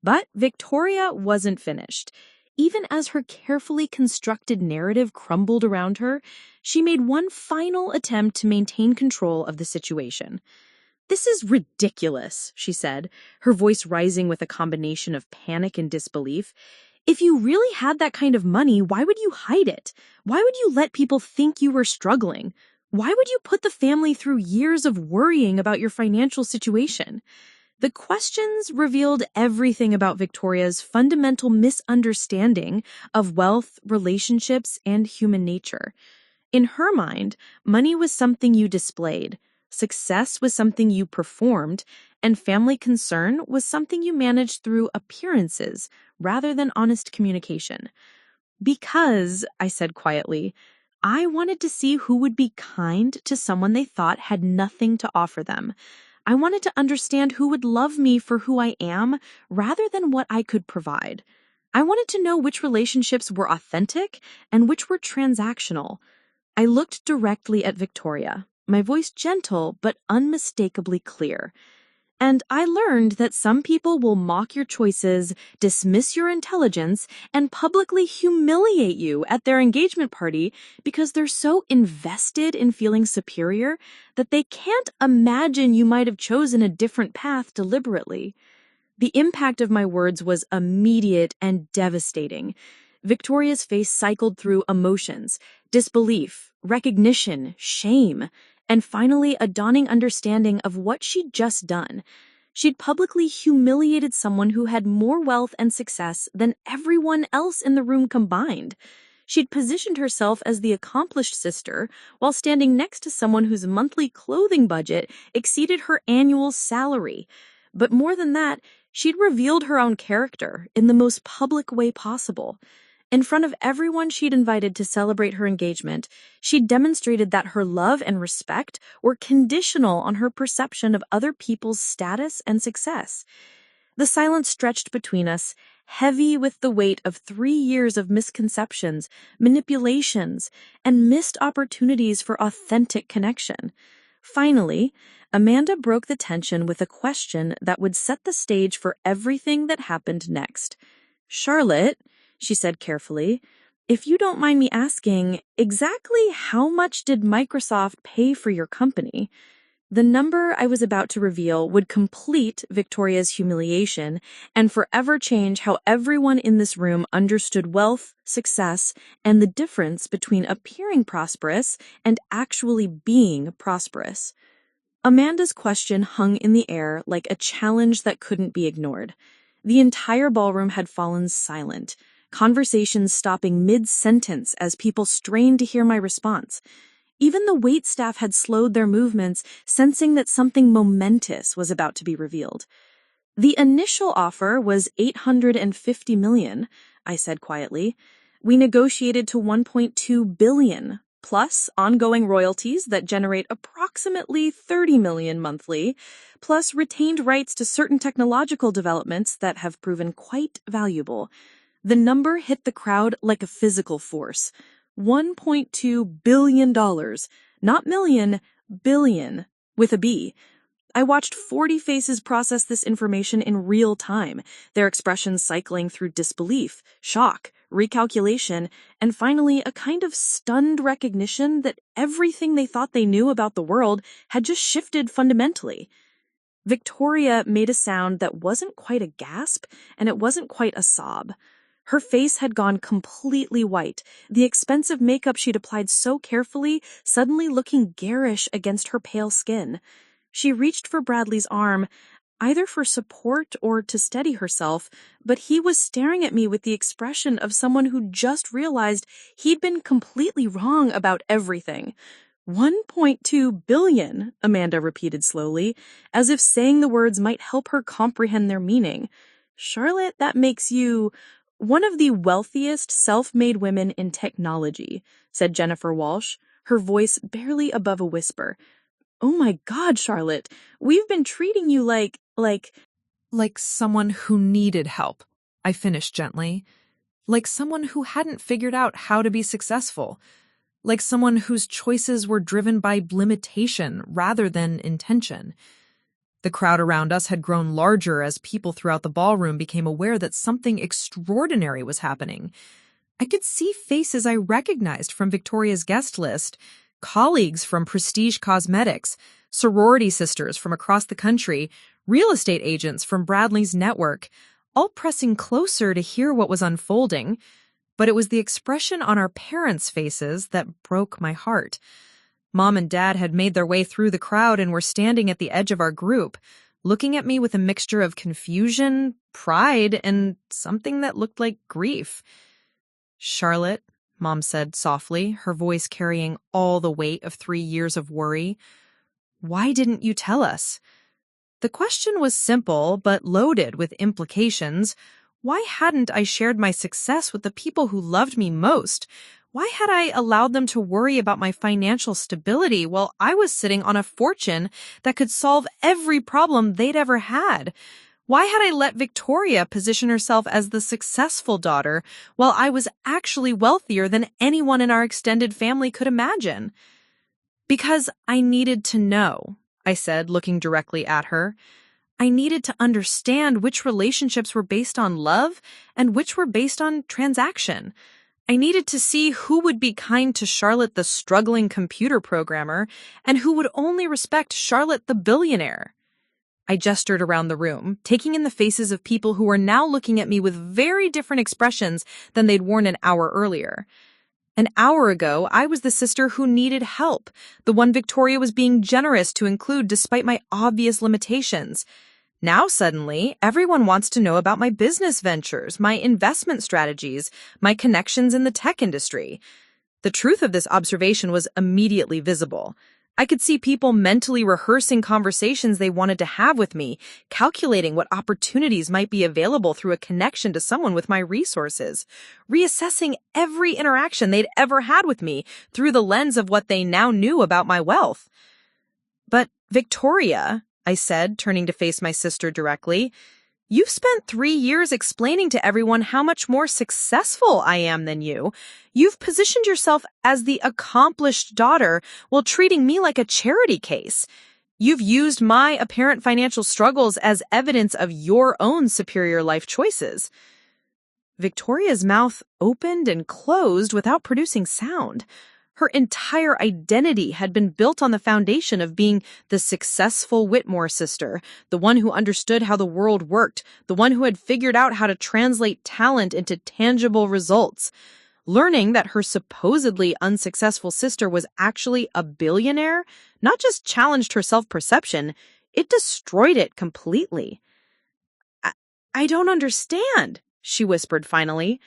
But Victoria wasn't finished. Even as her carefully constructed narrative crumbled around her, she made one final attempt to maintain control of the situation. "This is ridiculous," she said, her voice rising with a combination of panic and disbelief. "If you really had that kind of money, why would you hide it? Why would you let people think you were struggling? Why would you put the family through years of worrying about your financial situation?" The questions revealed everything about Victoria's fundamental misunderstanding of wealth, relationships, and human nature. In her mind, money was something you displayed, success was something you performed, and family concern was something you managed through appearances rather than honest communication. "Because," I said quietly, "I wanted to see who would be kind to someone they thought had nothing to offer them. I wanted to understand who would love me for who I am rather than what I could provide. I wanted to know which relationships were authentic and which were transactional." I looked directly at Victoria, my voice gentle but unmistakably clear. "And I learned that some people will mock your choices, dismiss your intelligence, and publicly humiliate you at their engagement party because they're so invested in feeling superior that they can't imagine you might have chosen a different path deliberately." The impact of my words was immediate and devastating. Victoria's face cycled through emotions, disbelief, recognition, shame, and finally a dawning understanding of what she'd just done. She'd publicly humiliated someone who had more wealth and success than everyone else in the room combined. She'd positioned herself as the accomplished sister while standing next to someone whose monthly clothing budget exceeded her annual salary. But more than that, she'd revealed her own character in the most public way possible. In front of everyone she'd invited to celebrate her engagement, she'd demonstrated that her love and respect were conditional on her perception of other people's status and success. The silence stretched between us, heavy with the weight of 3 years of misconceptions, manipulations, and missed opportunities for authentic connection. Finally, Amanda broke the tension with a question that would set the stage for everything that happened next. "Charlotte," she said carefully, "if you don't mind me asking, exactly how much did Microsoft pay for your company?" The number I was about to reveal would complete Victoria's humiliation and forever change how everyone in this room understood wealth, success, and the difference between appearing prosperous and actually being prosperous. Amanda's question hung in the air like a challenge that couldn't be ignored. The entire ballroom had fallen silent, conversations stopping mid-sentence as people strained to hear my response. Even the waitstaff had slowed their movements, sensing that something momentous was about to be revealed. "The initial offer was $850 million, I said quietly. "We negotiated to $1.2 billion, plus ongoing royalties that generate approximately $30 million monthly, plus retained rights to certain technological developments that have proven quite valuable." The number hit the crowd like a physical force. $1.2 billion, not million, billion, with a B. I watched 40 faces process this information in real time, their expressions cycling through disbelief, shock, recalculation, and finally a kind of stunned recognition that everything they thought they knew about the world had just shifted fundamentally. Victoria made a sound that wasn't quite a gasp, and it wasn't quite a sob. Her face had gone completely white, the expensive makeup she'd applied so carefully suddenly looking garish against her pale skin. She reached for Bradley's arm, either for support or to steady herself, but he was staring at me with the expression of someone who just realized he'd been completely wrong about everything. $1.2 billion, Amanda repeated slowly, as if saying the words might help her comprehend their meaning. "Charlotte, that makes you one of the wealthiest self-made women in technology," said Jennifer Walsh, her voice barely above a whisper. "Oh my God, Charlotte, we've been treating you like someone who needed help," I finished gently. "Like someone who hadn't figured out how to be successful. Like someone whose choices were driven by limitation rather than intention." The crowd around us had grown larger as people throughout the ballroom became aware that something extraordinary was happening. I could see faces I recognized from Victoria's guest list, colleagues from Prestige Cosmetics, sorority sisters from across the country, real estate agents from Bradley's network, all pressing closer to hear what was unfolding. But it was the expression on our parents' faces that broke my heart. Mom and Dad had made their way through the crowd and were standing at the edge of our group, looking at me with a mixture of confusion, pride, and something that looked like grief. "Charlotte," Mom said softly, her voice carrying all the weight of 3 years of worry, "why didn't you tell us?" The question was simple, but loaded with implications. Why hadn't I shared my success with the people who loved me most? Why had I allowed them to worry about my financial stability while I was sitting on a fortune that could solve every problem they'd ever had? Why had I let Victoria position herself as the successful daughter while I was actually wealthier than anyone in our extended family could imagine? "Because I needed to know," I said, looking directly at her. I needed to understand which relationships were based on love and which were based on transaction. I needed to see who would be kind to Charlotte the struggling computer programmer and who would only respect Charlotte the billionaire. I gestured around the room, taking in the faces of people who were now looking at me with very different expressions than they'd worn an hour earlier. An hour ago, I was the sister who needed help, the one Victoria was being generous to include despite my obvious limitations. Now suddenly, everyone wants to know about my business ventures, my investment strategies, my connections in the tech industry. The truth of this observation was immediately visible. I could see people mentally rehearsing conversations they wanted to have with me, calculating what opportunities might be available through a connection to someone with my resources, reassessing every interaction they'd ever had with me through the lens of what they now knew about my wealth. But Victoria, I said, turning to face my sister directly, you've spent 3 years explaining to everyone how much more successful I am than you. You've positioned yourself as the accomplished daughter while treating me like a charity case. You've used my apparent financial struggles as evidence of your own superior life choices. Victoria's mouth opened and closed without producing sound. Her entire identity had been built on the foundation of being the successful Whitmore sister, the one who understood how the world worked, the one who had figured out how to translate talent into tangible results. Learning that her supposedly unsuccessful sister was actually a billionaire not just challenged her self-perception, it destroyed it completely. I don't understand, she whispered finally.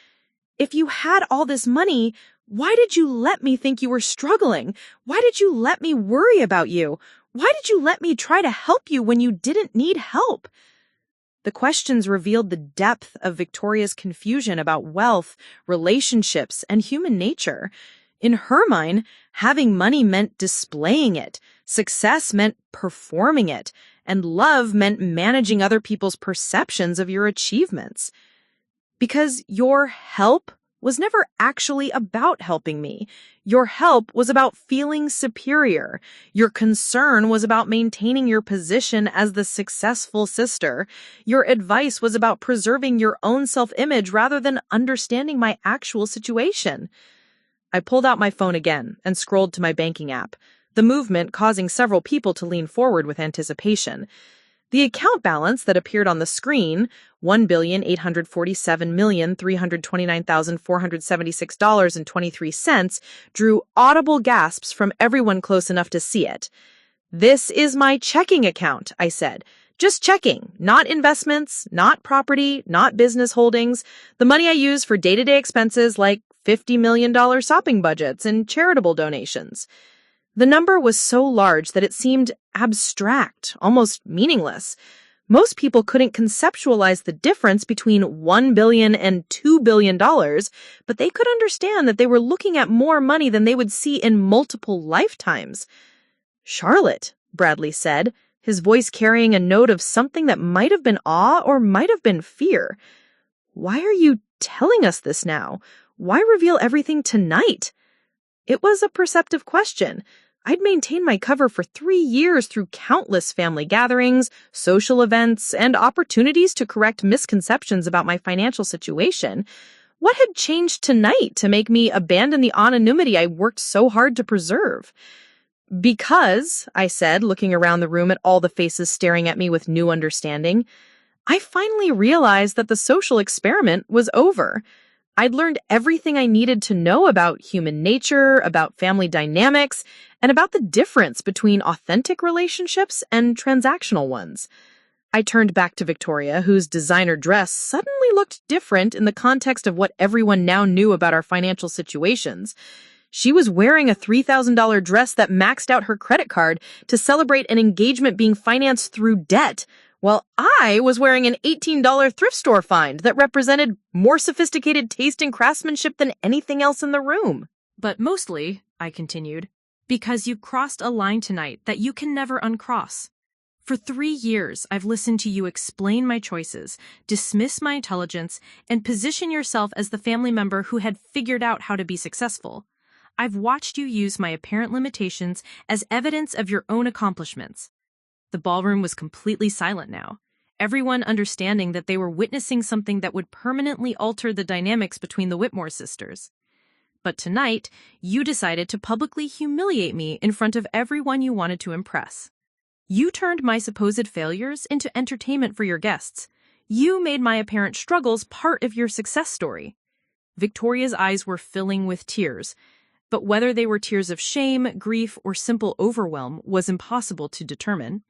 If you had all this money, why did you let me think you were struggling? Why did you let me worry about you? Why did you let me try to help you when you didn't need help? The questions revealed the depth of Victoria's confusion about wealth, relationships, and human nature. In her mind, having money meant displaying it, success meant performing it, and love meant managing other people's perceptions of your achievements. Because your help was never actually about helping me. Your help was about feeling superior. Your concern was about maintaining your position as the successful sister. Your advice was about preserving your own self-image rather than understanding my actual situation. I pulled out my phone again and scrolled to my banking app, the movement causing several people to lean forward with anticipation. The account balance that appeared on the screen, $1,847,329,476.23, drew audible gasps from everyone close enough to see it. "This is my checking account," I said. "Just checking, not investments, not property, not business holdings. The money I use for day-to-day expenses like $50 million shopping budgets and charitable donations." The number was so large that it seemed abstract, almost meaningless. Most people couldn't conceptualize the difference between $1 billion and $2 billion, but they could understand that they were looking at more money than they would see in multiple lifetimes. "Charlotte," Bradley said, his voice carrying a note of something that might have been awe or might have been fear. "Why are you telling us this now? Why reveal everything tonight?" It was a perceptive question. I'd maintained my cover for 3 years through countless family gatherings, social events, and opportunities to correct misconceptions about my financial situation. What had changed tonight to make me abandon the anonymity I worked so hard to preserve? "Because," I said, looking around the room at all the faces staring at me with new understanding, I finally realized that the social experiment was over. I'd learned everything I needed to know about human nature, about family dynamics, and about the difference between authentic relationships and transactional ones. I turned back to Victoria, whose designer dress suddenly looked different in the context of what everyone now knew about our financial situations. She was wearing a $3,000 dress that maxed out her credit card to celebrate an engagement being financed through debt, while I was wearing an $18 thrift store find that represented more sophisticated taste and craftsmanship than anything else in the room. But mostly, I continued, because you crossed a line tonight that you can never uncross. For 3 years, I've listened to you explain my choices, dismiss my intelligence, and position yourself as the family member who had figured out how to be successful. I've watched you use my apparent limitations as evidence of your own accomplishments. The ballroom was completely silent now, everyone understanding that they were witnessing something that would permanently alter the dynamics between the Whitmore sisters. But tonight, you decided to publicly humiliate me in front of everyone you wanted to impress. You turned my supposed failures into entertainment for your guests. You made my apparent struggles part of your success story. Victoria's eyes were filling with tears, but whether they were tears of shame, grief, or simple overwhelm was impossible to determine.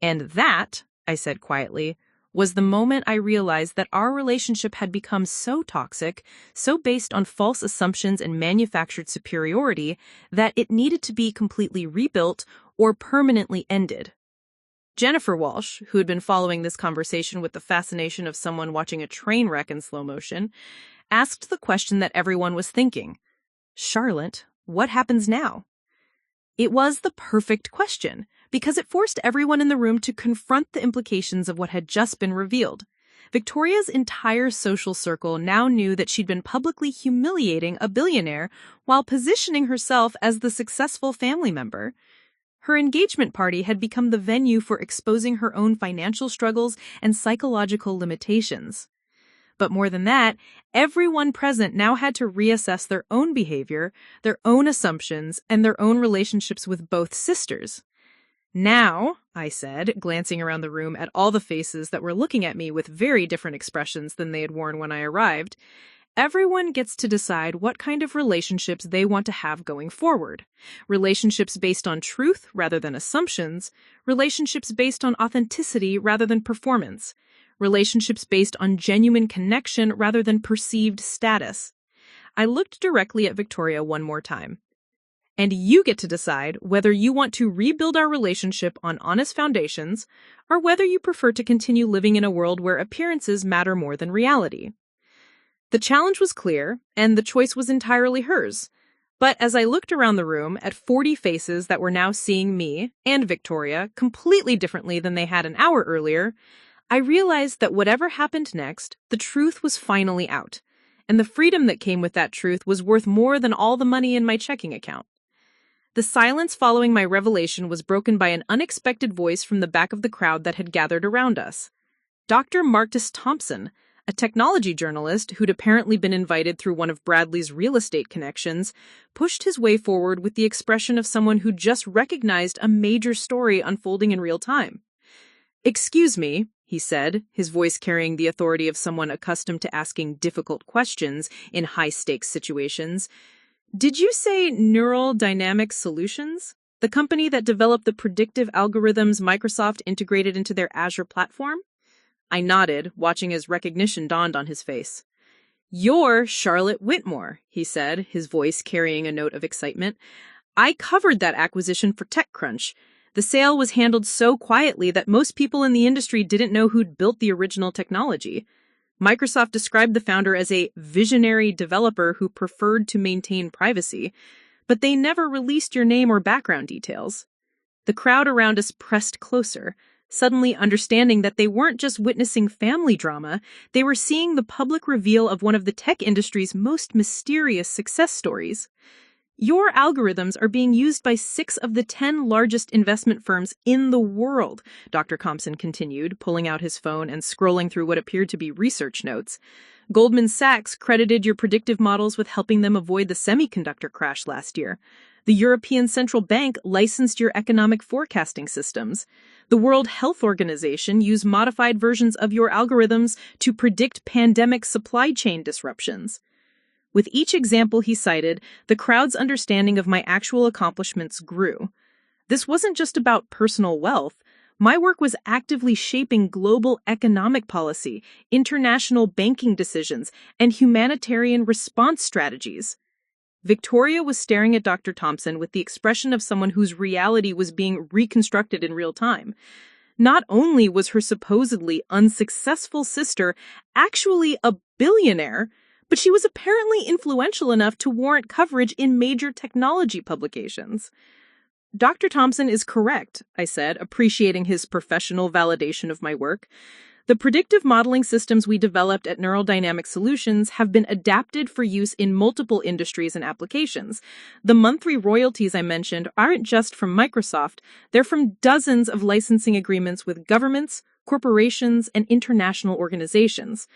And that, I said quietly, was the moment I realized that our relationship had become so toxic, so based on false assumptions and manufactured superiority, that it needed to be completely rebuilt or permanently ended. Jennifer Walsh, who had been following this conversation with the fascination of someone watching a train wreck in slow motion, asked the question that everyone was thinking. Charlotte, what happens now? It was the perfect question, because it forced everyone in the room to confront the implications of what had just been revealed. Victoria's entire social circle now knew that she'd been publicly humiliating a billionaire while positioning herself as the successful family member. Her engagement party had become the venue for exposing her own financial struggles and psychological limitations. But more than that, everyone present now had to reassess their own behavior, their own assumptions, and their own relationships with both sisters. Now, I said, glancing around the room at all the faces that were looking at me with very different expressions than they had worn when I arrived, everyone gets to decide what kind of relationships they want to have going forward. Relationships based on truth rather than assumptions, relationships based on authenticity rather than performance, relationships based on genuine connection rather than perceived status. I looked directly at Victoria one more time. And you get to decide whether you want to rebuild our relationship on honest foundations or whether you prefer to continue living in a world where appearances matter more than reality. The challenge was clear, and the choice was entirely hers. But as I looked around the room at 40 faces that were now seeing me and Victoria completely differently than they had an hour earlier, I realized that whatever happened next, the truth was finally out, and the freedom that came with that truth was worth more than all the money in my checking account. The silence following my revelation was broken by an unexpected voice from the back of the crowd that had gathered around us. Dr. Martinez Thompson, a technology journalist who'd apparently been invited through one of Bradley's real estate connections, pushed his way forward with the expression of someone who just recognized a major story unfolding in real time. "Excuse me," he said, his voice carrying the authority of someone accustomed to asking difficult questions in high-stakes situations. "Did you say Neural Dynamics Solutions, the company that developed the predictive algorithms Microsoft integrated into their Azure platform?" I nodded, watching as recognition dawned on his face. "You're Charlotte Whitmore," he said, his voice carrying a note of excitement. "I covered that acquisition for TechCrunch. The sale was handled so quietly that most people in the industry didn't know who'd built the original technology. Microsoft described the founder as a visionary developer who preferred to maintain privacy, but they never released your name or background details." The crowd around us pressed closer, suddenly understanding that they weren't just witnessing family drama, they were seeing the public reveal of one of the tech industry's most mysterious success stories. "Your algorithms are being used by 6 of the 10 largest investment firms in the world," Dr. Thompson continued, pulling out his phone and scrolling through what appeared to be research notes. "Goldman Sachs credited your predictive models with helping them avoid the semiconductor crash last year. The European Central Bank licensed your economic forecasting systems. The World Health Organization used modified versions of your algorithms to predict pandemic supply chain disruptions." With each example he cited, the crowd's understanding of my actual accomplishments grew. This wasn't just about personal wealth. My work was actively shaping global economic policy, international banking decisions, and humanitarian response strategies. Victoria was staring at Dr. Thompson with the expression of someone whose reality was being reconstructed in real time. Not only was her supposedly unsuccessful sister actually a billionaire, but she was apparently influential enough to warrant coverage in major technology publications. "Dr. Thompson is correct," I said, appreciating his professional validation of my work. "The predictive modeling systems we developed at Neural Dynamics Solutions have been adapted for use in multiple industries and applications. The monthly royalties I mentioned aren't just from Microsoft, they're from dozens of licensing agreements with governments, corporations, and international organizations."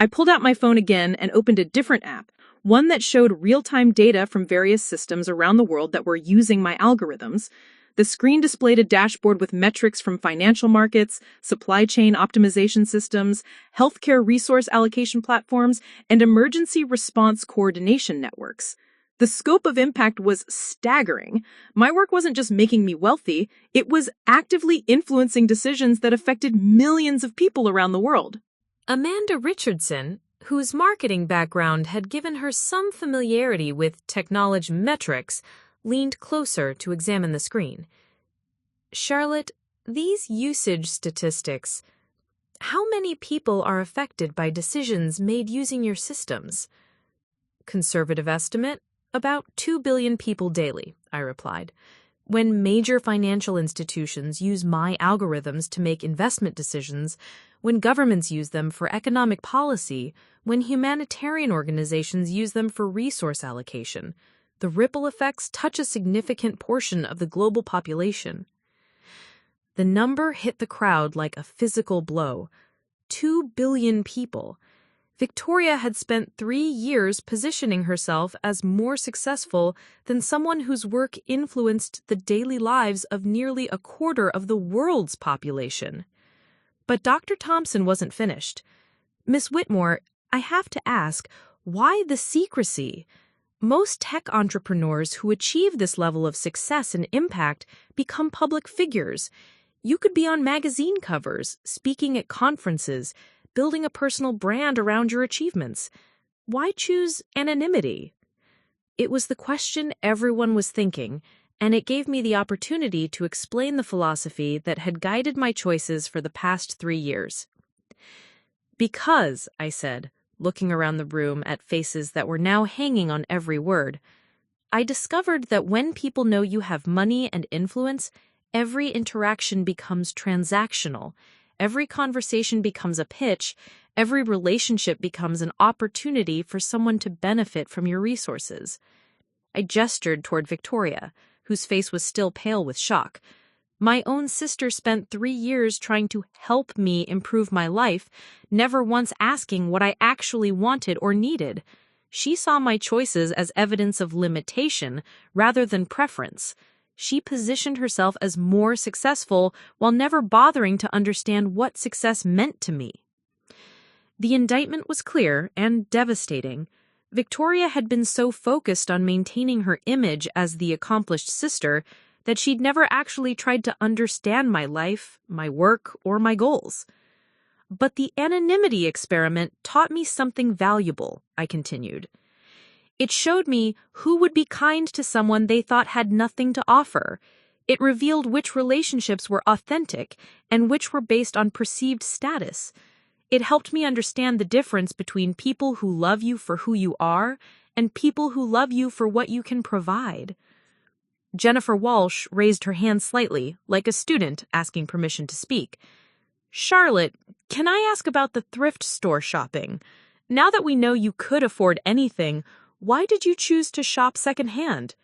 I pulled out my phone again and opened a different app, one that showed real-time data from various systems around the world that were using my algorithms. The screen displayed a dashboard with metrics from financial markets, supply chain optimization systems, healthcare resource allocation platforms, and emergency response coordination networks. The scope of impact was staggering. My work wasn't just making me wealthy, it was actively influencing decisions that affected millions of people around the world. Amanda Richardson, whose marketing background had given her some familiarity with technology metrics, leaned closer to examine the screen. Charlotte, these usage statistics, how many people are affected by decisions made using your systems? Conservative estimate, about 2 billion people daily, I replied. When major financial institutions use my algorithms to make investment decisions, when governments use them for economic policy, when humanitarian organizations use them for resource allocation, the ripple effects touch a significant portion of the global population. The number hit the crowd like a physical blow. 2 billion people. Victoria had spent 3 years positioning herself as more successful than someone whose work influenced the daily lives of nearly a quarter of the world's population. But Dr. Thompson wasn't finished. Miss Whitmore, I have to ask, why the secrecy? Most tech entrepreneurs who achieve this level of success and impact become public figures. You could be on magazine covers, speaking at conferences, building a personal brand around your achievements. Why choose anonymity? It was the question everyone was thinking, and it gave me the opportunity to explain the philosophy that had guided my choices for the past 3 years. Because, I said, looking around the room at faces that were now hanging on every word, I discovered that when people know you have money and influence, every interaction becomes transactional. Every conversation becomes a pitch. Every relationship becomes an opportunity for someone to benefit from your resources. I gestured toward Victoria, whose face was still pale with shock. My own sister spent 3 years trying to help me improve my life, never once asking what I actually wanted or needed. She saw my choices as evidence of limitation rather than preference. She positioned herself as more successful while never bothering to understand what success meant to me. The indictment was clear and devastating. Victoria had been so focused on maintaining her image as the accomplished sister that she'd never actually tried to understand my life, my work, or my goals. But the anonymity experiment taught me something valuable, I continued. It showed me who would be kind to someone they thought had nothing to offer. It revealed which relationships were authentic and which were based on perceived status. It helped me understand the difference between people who love you for who you are and people who love you for what you can provide. Jennifer Walsh raised her hand slightly, like a student asking permission to speak. Charlotte, can I ask about the thrift store shopping? Now that we know you could afford anything, why did you choose to shop secondhand?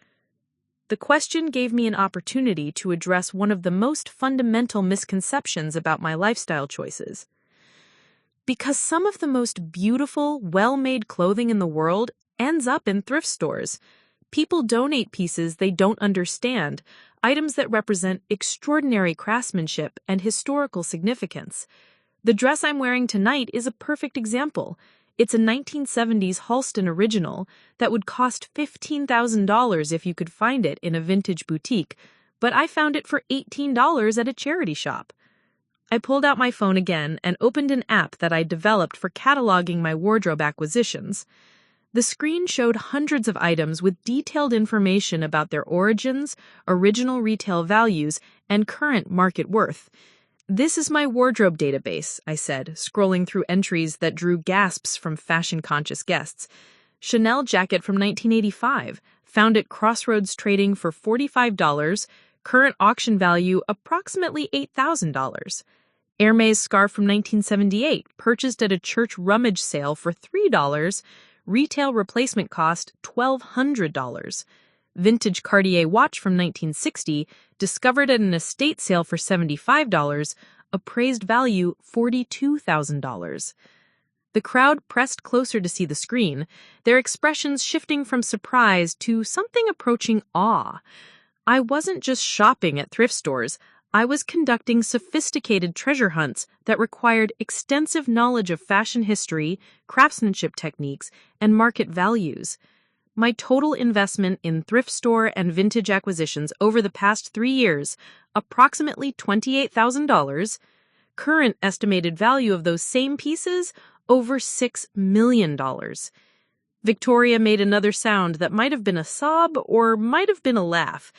The question gave me an opportunity to address one of the most fundamental misconceptions about my lifestyle choices. Because some of the most beautiful, well-made clothing in the world ends up in thrift stores. People donate pieces they don't understand, items that represent extraordinary craftsmanship and historical significance. The dress I'm wearing tonight is a perfect example. It's a 1970s Halston original that would cost $15,000 if you could find it in a vintage boutique, but I found it for $18 at a charity shop. I pulled out my phone again and opened an app that I developed for cataloging my wardrobe acquisitions. The screen showed hundreds of items with detailed information about their origins, original retail values, and current market worth. This is my wardrobe database, I said, scrolling through entries that drew gasps from fashion-conscious guests. Chanel jacket from 1985, found at Crossroads Trading for $45, current auction value approximately $8,000. Hermes scarf from 1978, purchased at a church rummage sale for $3, retail replacement cost $1,200. Vintage Cartier watch from 1960, discovered at an estate sale for $75, appraised value $42,000. The crowd pressed closer to see the screen, their expressions shifting from surprise to something approaching awe. I wasn't just shopping at thrift stores, I was conducting sophisticated treasure hunts that required extensive knowledge of fashion history, craftsmanship techniques, and market values. My total investment in thrift store and vintage acquisitions over the past 3 years, approximately $28,000. Current estimated value of those same pieces, over $6 million. Victoria made another sound that might have been a sob or might have been a laugh.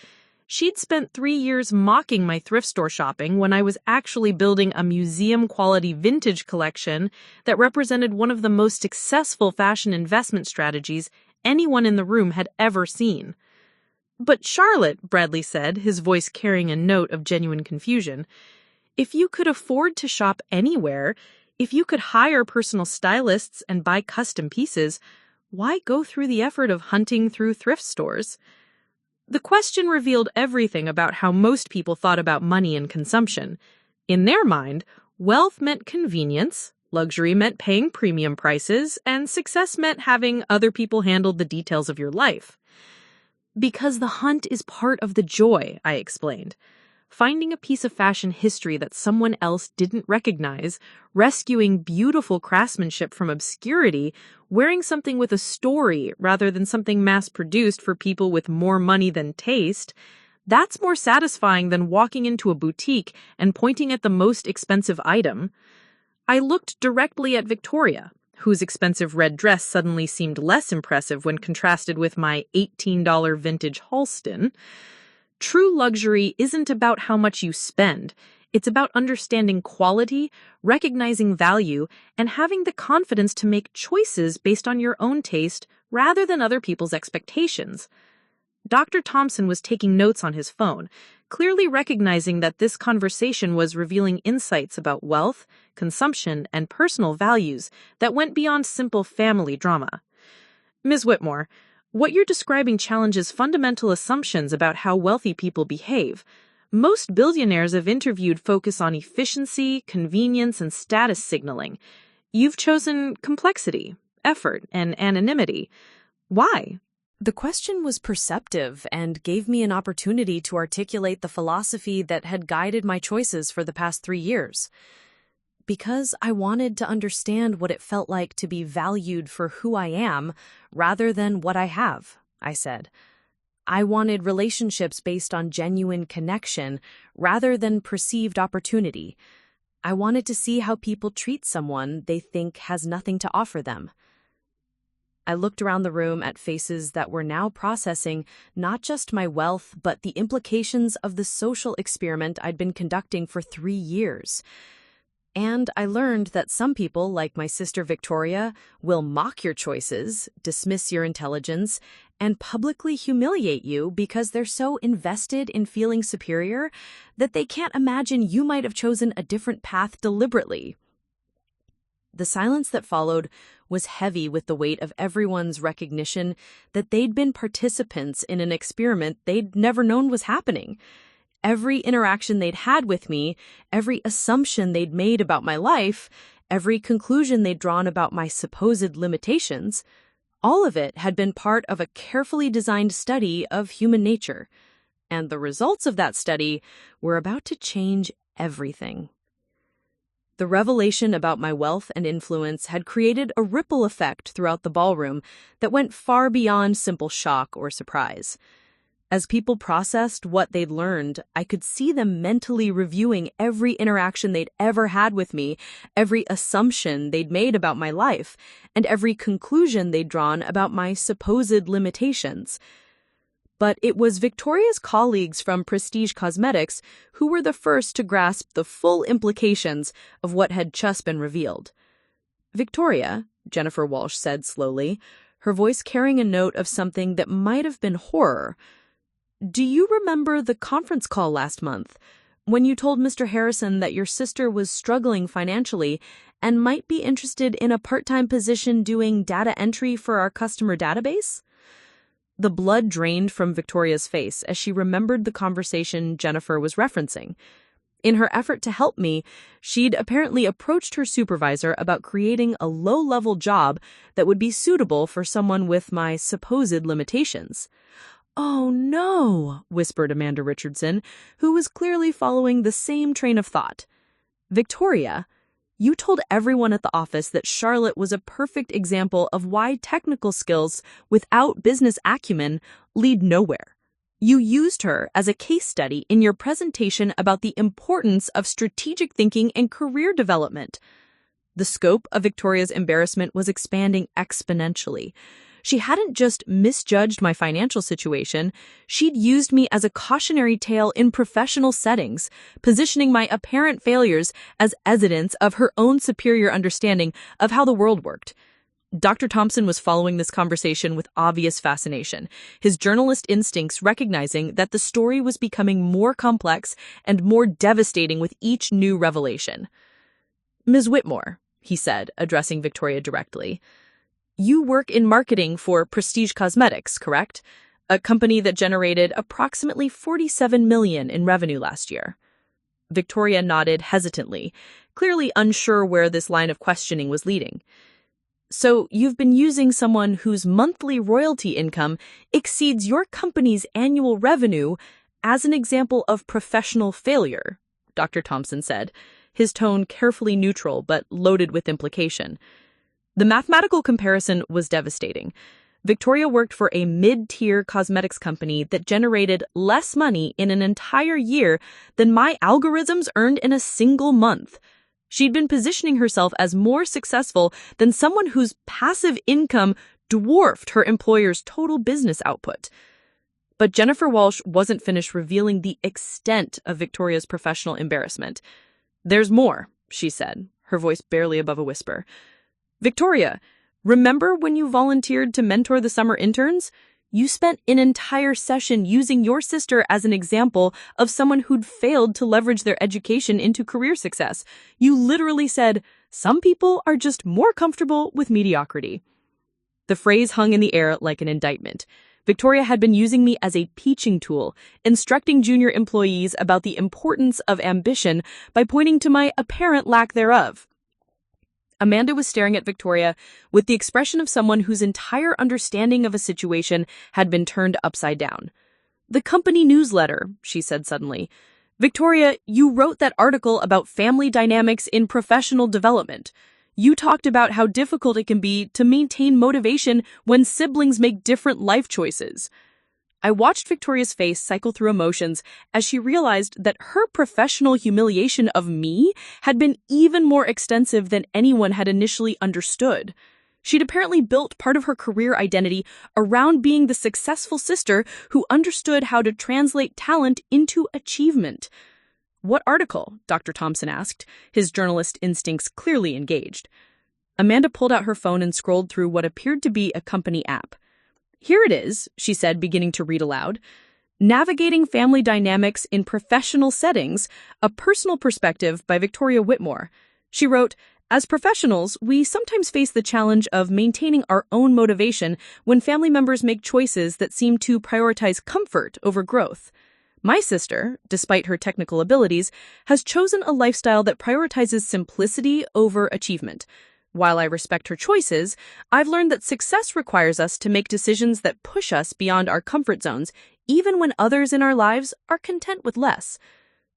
She'd spent 3 years mocking my thrift store shopping when I was actually building a museum-quality vintage collection that represented one of the most successful fashion investment strategies anyone in the room had ever seen. "But Charlotte," Bradley said, his voice carrying a note of genuine confusion, "if you could afford to shop anywhere, if you could hire personal stylists and buy custom pieces, why go through the effort of hunting through thrift stores?" The question revealed everything about how most people thought about money and consumption. In their mind, wealth meant convenience, luxury meant paying premium prices, and success meant having other people handle the details of your life. "Because the hunt is part of the joy," I explained. Finding a piece of fashion history that someone else didn't recognize, rescuing beautiful craftsmanship from obscurity, wearing something with a story rather than something mass-produced for people with more money than taste, that's more satisfying than walking into a boutique and pointing at the most expensive item. I looked directly at Victoria, whose expensive red dress suddenly seemed less impressive when contrasted with my $18 vintage Halston. True luxury isn't about how much you spend. It's about understanding quality, recognizing value, and having the confidence to make choices based on your own taste rather than other people's expectations. Dr. Thompson was taking notes on his phone, clearly recognizing that this conversation was revealing insights about wealth, consumption, and personal values that went beyond simple family drama. "Ms. Whitmore, what you're describing challenges fundamental assumptions about how wealthy people behave. Most billionaires I've interviewed focus on efficiency, convenience, and status signaling. You've chosen complexity, effort, and anonymity. Why?" The question was perceptive and gave me an opportunity to articulate the philosophy that had guided my choices for the past 3 years. Because I wanted to understand what it felt like to be valued for who I am rather than what I have, I said. I wanted relationships based on genuine connection rather than perceived opportunity. I wanted to see how people treat someone they think has nothing to offer them. I looked around the room at faces that were now processing not just my wealth, but the implications of the social experiment I'd been conducting for 3 years. And I learned that some people, like my sister Victoria, will mock your choices, dismiss your intelligence, and publicly humiliate you because they're so invested in feeling superior that they can't imagine you might have chosen a different path deliberately. The silence that followed was heavy with the weight of everyone's recognition that they'd been participants in an experiment they'd never known was happening. Every interaction they'd had with me, every assumption they'd made about my life, every conclusion they'd drawn about my supposed limitations, all of it had been part of a carefully designed study of human nature. And the results of that study were about to change everything. The revelation about my wealth and influence had created a ripple effect throughout the ballroom that went far beyond simple shock or surprise. As people processed what they'd learned, I could see them mentally reviewing every interaction they'd ever had with me, every assumption they'd made about my life, and every conclusion they'd drawn about my supposed limitations. But it was Victoria's colleagues from Prestige Cosmetics who were the first to grasp the full implications of what had just been revealed. "Victoria," Jennifer Walsh said slowly, her voice carrying a note of something that might have been horror, "do you remember the conference call last month, when you told Mr. Harrison that your sister was struggling financially and might be interested in a part-time position doing data entry for our customer database?" The blood drained from Victoria's face as she remembered the conversation Jennifer was referencing. In her effort to help me, she'd apparently approached her supervisor about creating a low-level job that would be suitable for someone with my supposed limitations. "Oh, no," whispered Amanda Richardson, who was clearly following the same train of thought. "Victoria, You told everyone at the office that Charlotte was a perfect example of why technical skills without business acumen lead nowhere. You used her as a case study in your presentation about the importance of strategic thinking and career development. The scope of Victoria's embarrassment was expanding exponentially. She hadn't just misjudged my financial situation, she'd used me as a cautionary tale in professional settings, positioning my apparent failures as evidence of her own superior understanding of how the world worked. Dr. Thompson was following this conversation with obvious fascination, his journalist instincts recognizing that the story was becoming more complex and more devastating with each new revelation. "Ms. Whitmore," he said, addressing Victoria directly, "you work in marketing for Prestige Cosmetics, correct? A company that generated approximately $47 million in revenue last year." Victoria nodded hesitantly, clearly unsure where this line of questioning was leading. "So you've been using someone whose monthly royalty income exceeds your company's annual revenue as an example of professional failure," Dr. Thompson said, his tone carefully neutral but loaded with implication. The mathematical comparison was devastating. Victoria worked for a mid-tier cosmetics company that generated less money in an entire year than my algorithms earned in a single month. She'd been positioning herself as more successful than someone whose passive income dwarfed her employer's total business output. But Jennifer Walsh wasn't finished revealing the extent of Victoria's professional embarrassment. "There's more," she said, her voice barely above a whisper. "Victoria, remember when you volunteered to mentor the summer interns? You spent an entire session using your sister as an example of someone who'd failed to leverage their education into career success. You literally said, 'Some people are just more comfortable with mediocrity.'" The phrase hung in the air like an indictment. Victoria had been using me as a teaching tool, instructing junior employees about the importance of ambition by pointing to my apparent lack thereof. Amanda was staring at Victoria with the expression of someone whose entire understanding of a situation had been turned upside down. "The company newsletter," she said suddenly. "Victoria, you wrote that article about family dynamics in professional development. You talked about how difficult it can be to maintain motivation when siblings make different life choices." I watched Victoria's face cycle through emotions as she realized that her professional humiliation of me had been even more extensive than anyone had initially understood. She'd apparently built part of her career identity around being the successful sister who understood how to translate talent into achievement. "What article?" Dr. Thompson asked, his journalist instincts clearly engaged. Amanda pulled out her phone and scrolled through what appeared to be a company app. "Here it is," she said, beginning to read aloud. "Navigating Family Dynamics in Professional Settings, A Personal Perspective by Victoria Whitmore." She wrote, "As professionals, we sometimes face the challenge of maintaining our own motivation when family members make choices that seem to prioritize comfort over growth. My sister, despite her technical abilities, has chosen a lifestyle that prioritizes simplicity over achievement. While I respect her choices, I've learned that success requires us to make decisions that push us beyond our comfort zones, even when others in our lives are content with less."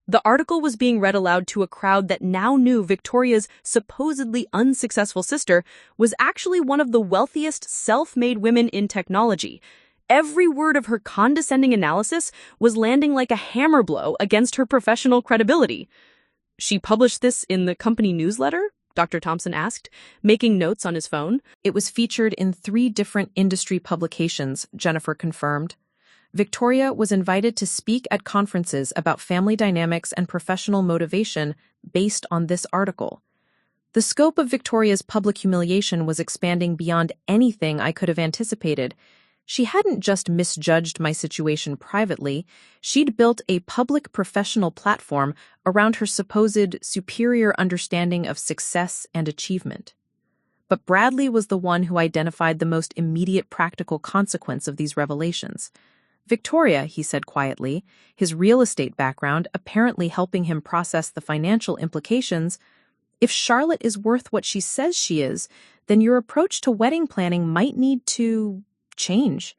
The article was being read aloud to a crowd that now knew Victoria's supposedly unsuccessful sister was actually one of the wealthiest self-made women in technology. Every word of her condescending analysis was landing like a hammer blow against her professional credibility. "She published this in the company newsletter?" Dr. Thompson asked, making notes on his phone. "It was featured in 3 different industry publications," Jennifer confirmed. "Victoria was invited to speak at conferences about family dynamics and professional motivation based on this article. The scope of Victoria's public humiliation was expanding beyond anything I could have anticipated. She hadn't just misjudged my situation privately, she'd built a public professional platform around her supposed superior understanding of success and achievement. But Bradley was the one who identified the most immediate practical consequence of these revelations. Victoria, he said quietly, his real estate background apparently helping him process the financial implications, if Charlotte is worth what she says she is, then your approach to wedding planning might need to change.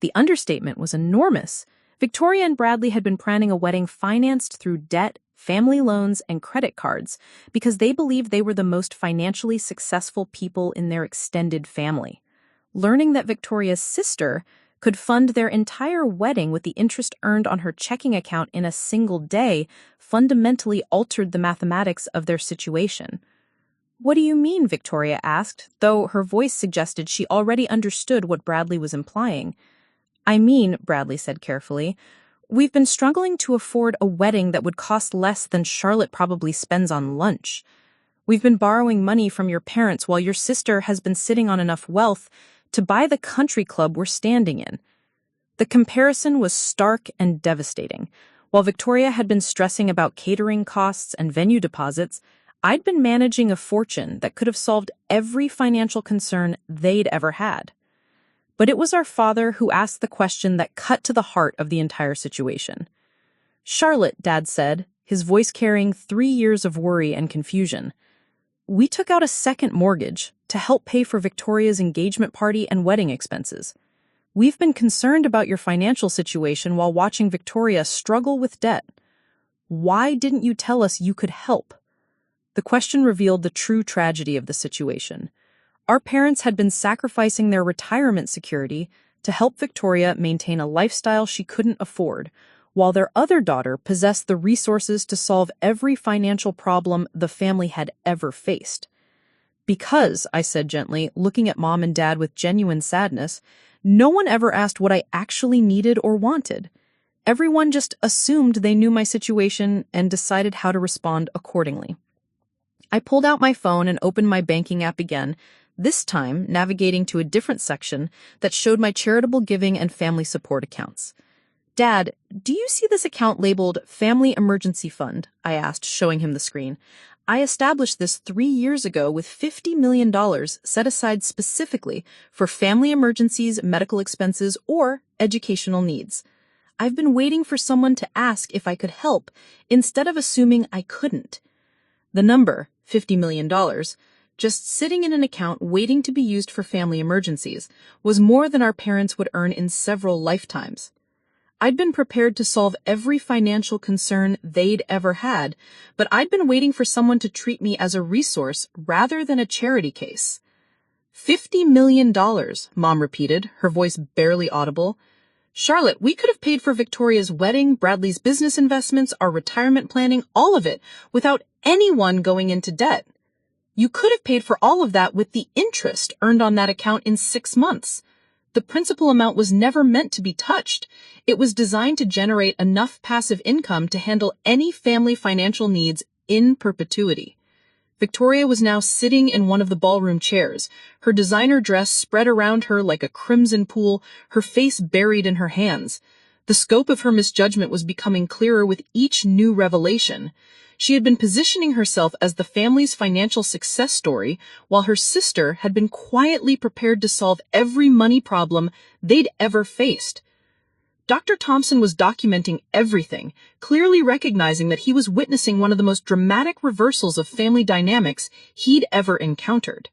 The understatement was enormous. Victoria and Bradley had been planning a wedding financed through debt family loans, and credit cards because they believed they were the most financially successful people in their extended family. Learning that Victoria's sister could fund their entire wedding with the interest earned on her checking account in a single day fundamentally altered the mathematics of their situation. "What do you mean?" Victoria asked, though her voice suggested she already understood what Bradley was implying. "I mean," Bradley said carefully, "we've been struggling to afford a wedding that would cost less than Charlotte probably spends on lunch. We've been borrowing money from your parents while your sister has been sitting on enough wealth to buy the country club we're standing in." The comparison was stark and devastating. While Victoria had been stressing about catering costs and venue deposits, I'd been managing a fortune that could have solved every financial concern they'd ever had. But it was our father who asked the question that cut to the heart of the entire situation. "Charlotte," Dad said, his voice carrying 3 years of worry and confusion, "we took out a second mortgage to help pay for Victoria's engagement party and wedding expenses. We've been concerned about your financial situation while watching Victoria struggle with debt. Why didn't you tell us you could help?" The question revealed the true tragedy of the situation. Our parents had been sacrificing their retirement security to help Victoria maintain a lifestyle she couldn't afford, while their other daughter possessed the resources to solve every financial problem the family had ever faced. "Because," I said gently, looking at Mom and Dad with genuine sadness, "no one ever asked what I actually needed or wanted. Everyone just assumed they knew my situation and decided how to respond accordingly." I pulled out my phone and opened my banking app again, this time navigating to a different section that showed my charitable giving and family support accounts. "Dad, do you see this account labeled Family Emergency Fund?" I asked, showing him the screen. "I established this 3 years ago with $50 million set aside specifically for family emergencies, medical expenses, or educational needs. I've been waiting for someone to ask if I could help instead of assuming I couldn't." The number, $50 million, just sitting in an account waiting to be used for family emergencies, was more than our parents would earn in several lifetimes. I'd been prepared to solve every financial concern they'd ever had, but I'd been waiting for someone to treat me as a resource rather than a charity case. $50 million, Mom repeated, her voice barely audible. "Charlotte, we could have paid for Victoria's wedding, Bradley's business investments, our retirement planning, all of it, without anyone going into debt. You could have paid for all of that with the interest earned on that account in 6 months. The principal amount was never meant to be touched. It was designed to generate enough passive income to handle any family financial needs in perpetuity." Victoria was now sitting in one of the ballroom chairs, her designer dress spread around her like a crimson pool, her face buried in her hands. The scope of her misjudgment was becoming clearer with each new revelation. She had been positioning herself as the family's financial success story, while her sister had been quietly prepared to solve every money problem they'd ever faced. Dr. Thompson was documenting everything, clearly recognizing that he was witnessing one of the most dramatic reversals of family dynamics he'd ever encountered.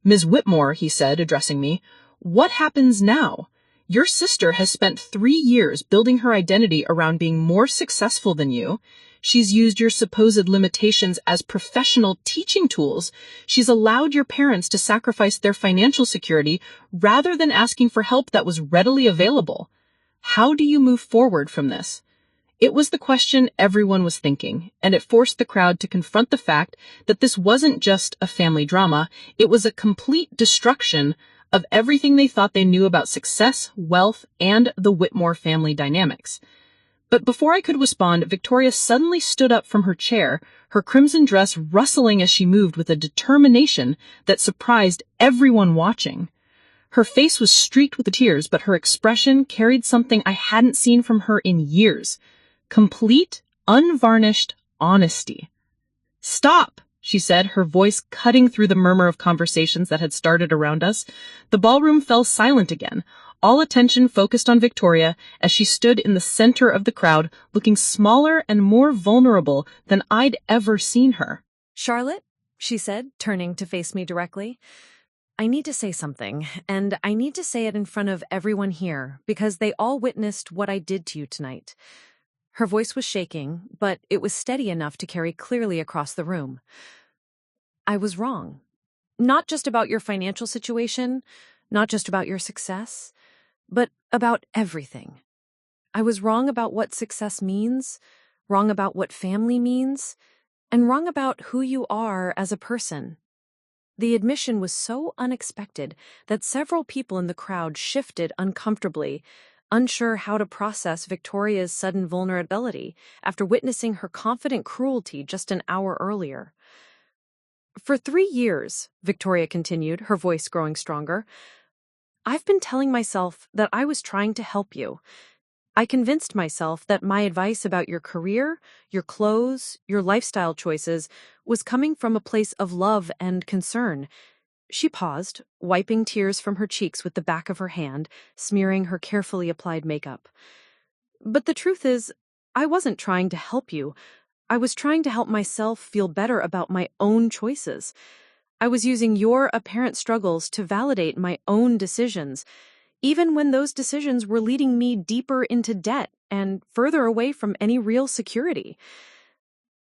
"Ms. Whitmore," he said, addressing me, "what happens now? Your sister has spent 3 years building her identity around being more successful than you. She's used your supposed limitations as professional teaching tools. She's allowed your parents to sacrifice their financial security rather than asking for help that was readily available. How do you move forward from this?" It was the question everyone was thinking, and it forced the crowd to confront the fact that this wasn't just a family drama, it was a complete destruction of everything they thought they knew about success, wealth, and the Whitmore family dynamics. But before I could respond, Victoria suddenly stood up from her chair, her crimson dress rustling as she moved with a determination that surprised everyone watching. Her face was streaked with tears, but her expression carried something I hadn't seen from her in years. Complete, unvarnished honesty. "Stop," she said, her voice cutting through the murmur of conversations that had started around us. The ballroom fell silent again, all attention focused on Victoria as she stood in the center of the crowd, looking smaller and more vulnerable than I'd ever seen her. "Charlotte," she said, turning to face me directly, "I need to say something, and I need to say it in front of everyone here, because they all witnessed what I did to you tonight." Her voice was shaking, but it was steady enough to carry clearly across the room. I was wrong. Not just about your financial situation, not just about your success, but about everything. I was wrong about what success means, wrong about what family means, and wrong about who you are as a person. The admission was so unexpected that several people in the crowd shifted uncomfortably, unsure how to process Victoria's sudden vulnerability after witnessing her confident cruelty just an hour earlier. For 3 years, Victoria continued, her voice growing stronger, I've been telling myself that I was trying to help you. I convinced myself that my advice about your career, your clothes, your lifestyle choices was coming from a place of love and concern. She paused, wiping tears from her cheeks with the back of her hand, smearing her carefully applied makeup. But the truth is, I wasn't trying to help you. I was trying to help myself feel better about my own choices. I was using your apparent struggles to validate my own decisions, even when those decisions were leading me deeper into debt and further away from any real security.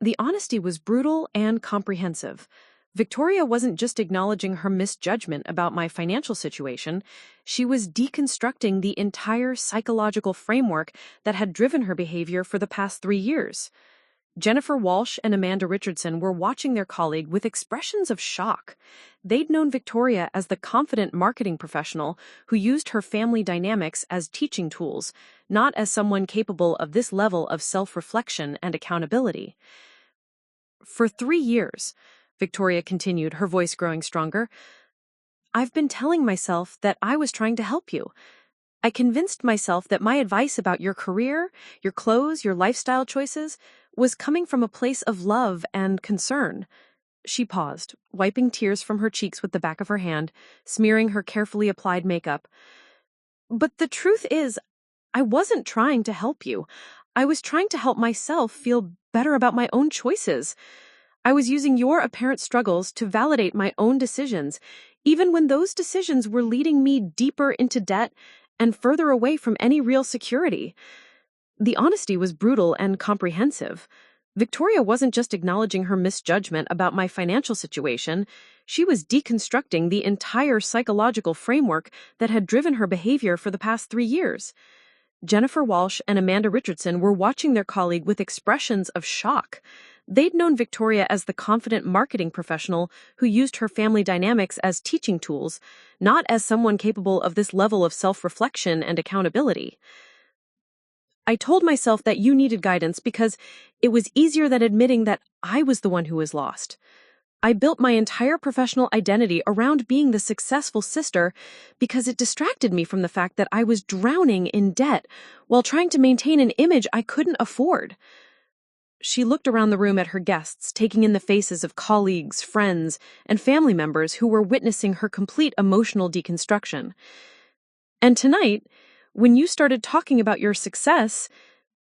The honesty was brutal and comprehensive. Victoria wasn't just acknowledging her misjudgment about my financial situation, she was deconstructing the entire psychological framework that had driven her behavior for the past 3 years. Jennifer Walsh and Amanda Richardson were watching their colleague with expressions of shock. They'd known Victoria as the confident marketing professional who used her family dynamics as teaching tools, not as someone capable of this level of self-reflection and accountability. For 3 years, Victoria continued, her voice growing stronger, I've been telling myself that I was trying to help you. I convinced myself that my advice about your career, your clothes, your lifestyle choices was coming from a place of love and concern. She paused, wiping tears from her cheeks with the back of her hand, smearing her carefully applied makeup. But the truth is, I wasn't trying to help you. I was trying to help myself feel better about my own choices. I was using your apparent struggles to validate my own decisions, even when those decisions were leading me deeper into debt and further away from any real security. The honesty was brutal and comprehensive. Victoria wasn't just acknowledging her misjudgment about my financial situation, she was deconstructing the entire psychological framework that had driven her behavior for the past 3 years. Jennifer Walsh and Amanda Richardson were watching their colleague with expressions of shock. They'd known Victoria as the confident marketing professional who used her family dynamics as teaching tools, not as someone capable of this level of self-reflection and accountability. I told myself that you needed guidance because it was easier than admitting that I was the one who was lost. I built my entire professional identity around being the successful sister because it distracted me from the fact that I was drowning in debt while trying to maintain an image I couldn't afford. She looked around the room at her guests, taking in the faces of colleagues, friends, and family members who were witnessing her complete emotional deconstruction. And tonight, when you started talking about your success,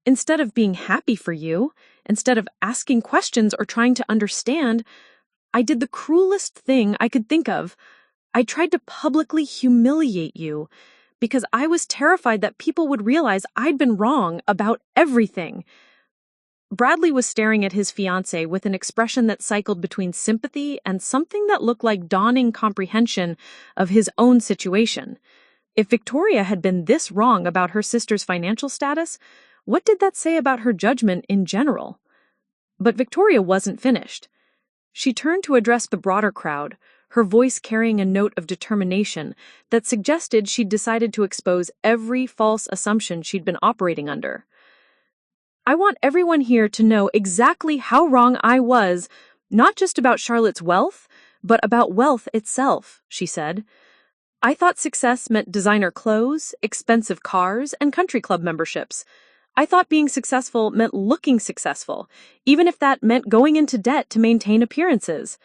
instead of being happy for you, instead of asking questions or trying to understand, I did the cruelest thing I could think of. I tried to publicly humiliate you because I was terrified that people would realize I'd been wrong about everything. Bradley was staring at his fiancée with an expression that cycled between sympathy and something that looked like dawning comprehension of his own situation. If Victoria had been this wrong about her sister's financial status, what did that say about her judgment in general? But Victoria wasn't finished. She turned to address the broader crowd, her voice carrying a note of determination that suggested she'd decided to expose every false assumption she'd been operating under. I want everyone here to know exactly how wrong I was, not just about Charlotte's wealth, but about wealth itself, she said. I thought success meant designer clothes, expensive cars, and country club memberships. I thought being successful meant looking successful, even if that meant going into debt to maintain appearances.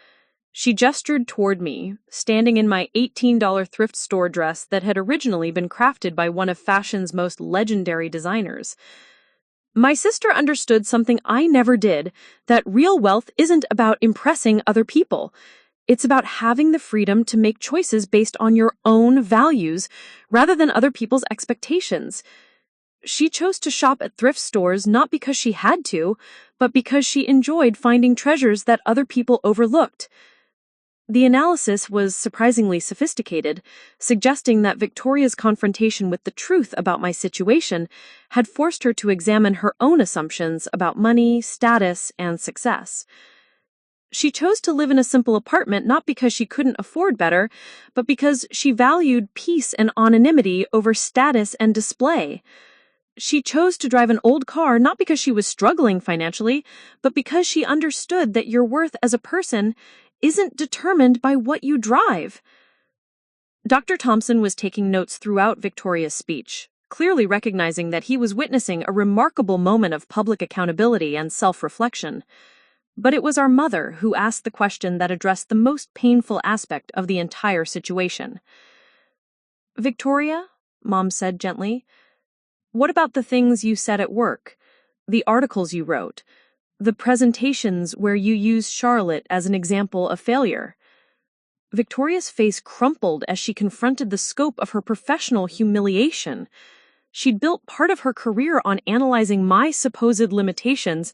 She gestured toward me, standing in my $18 thrift store dress that had originally been crafted by one of fashion's most legendary designers. My sister understood something I never did, that real wealth isn't about impressing other people. It's about having the freedom to make choices based on your own values rather than other people's expectations. She chose to shop at thrift stores not because she had to, but because she enjoyed finding treasures that other people overlooked. The analysis was surprisingly sophisticated, suggesting that Victoria's confrontation with the truth about my situation had forced her to examine her own assumptions about money, status, and success. She chose to live in a simple apartment not because she couldn't afford better, but because she valued peace and anonymity over status and display. She chose to drive an old car not because she was struggling financially, but because she understood that your worth as a person isn't determined by what you drive. Dr. Thompson was taking notes throughout Victoria's speech, clearly recognizing that he was witnessing a remarkable moment of public accountability and self-reflection. But it was our mother who asked the question that addressed the most painful aspect of the entire situation. "Victoria," Mom said gently, "what about the things you said at work? The articles you wrote? The presentations where you used Charlotte as an example of failure?" Victoria's face crumpled as she confronted the scope of her professional humiliation. She'd built part of her career on analyzing my supposed limitations,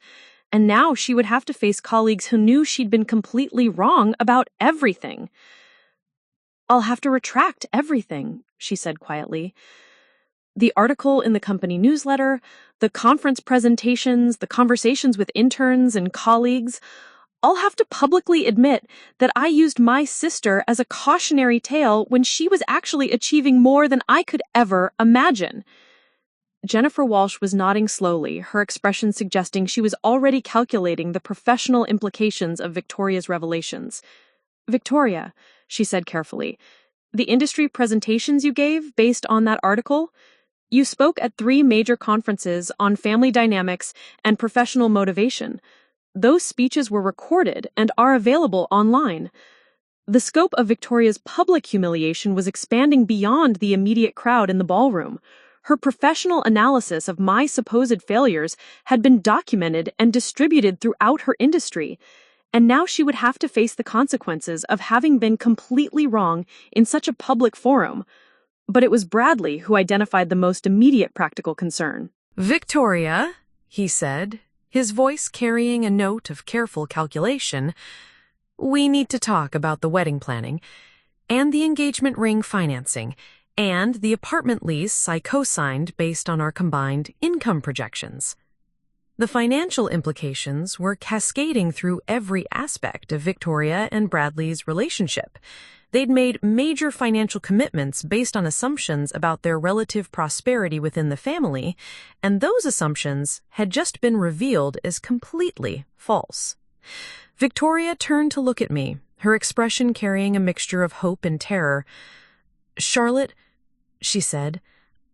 and now she would have to face colleagues who knew she'd been completely wrong about everything. "I'll have to retract everything," she said quietly. "The article in the company newsletter, the conference presentations, the conversations with interns and colleagues. I'll have to publicly admit that I used my sister as a cautionary tale when she was actually achieving more than I could ever imagine." Jennifer Walsh was nodding slowly, her expression suggesting she was already calculating the professional implications of Victoria's revelations. "Victoria," she said carefully, "the industry presentations you gave based on that article, you spoke at 3 major conferences on family dynamics and professional motivation. Those speeches were recorded and are available online. The scope of Victoria's public humiliation was expanding beyond the immediate crowd in the ballroom. Her professional analysis of my supposed failures had been documented and distributed throughout her industry, and now she would have to face the consequences of having been completely wrong in such a public forum. But it was Bradley who identified the most immediate practical concern. "Victoria," he said, his voice carrying a note of careful calculation, "we need to talk about the wedding planning, and the engagement ring financing, and the apartment lease I co-signed based on our combined income projections." The financial implications were cascading through every aspect of Victoria and Bradley's relationship. They'd made major financial commitments based on assumptions about their relative prosperity within the family, and those assumptions had just been revealed as completely false. Victoria turned to look at me, her expression carrying a mixture of hope and terror. "Charlotte," she said,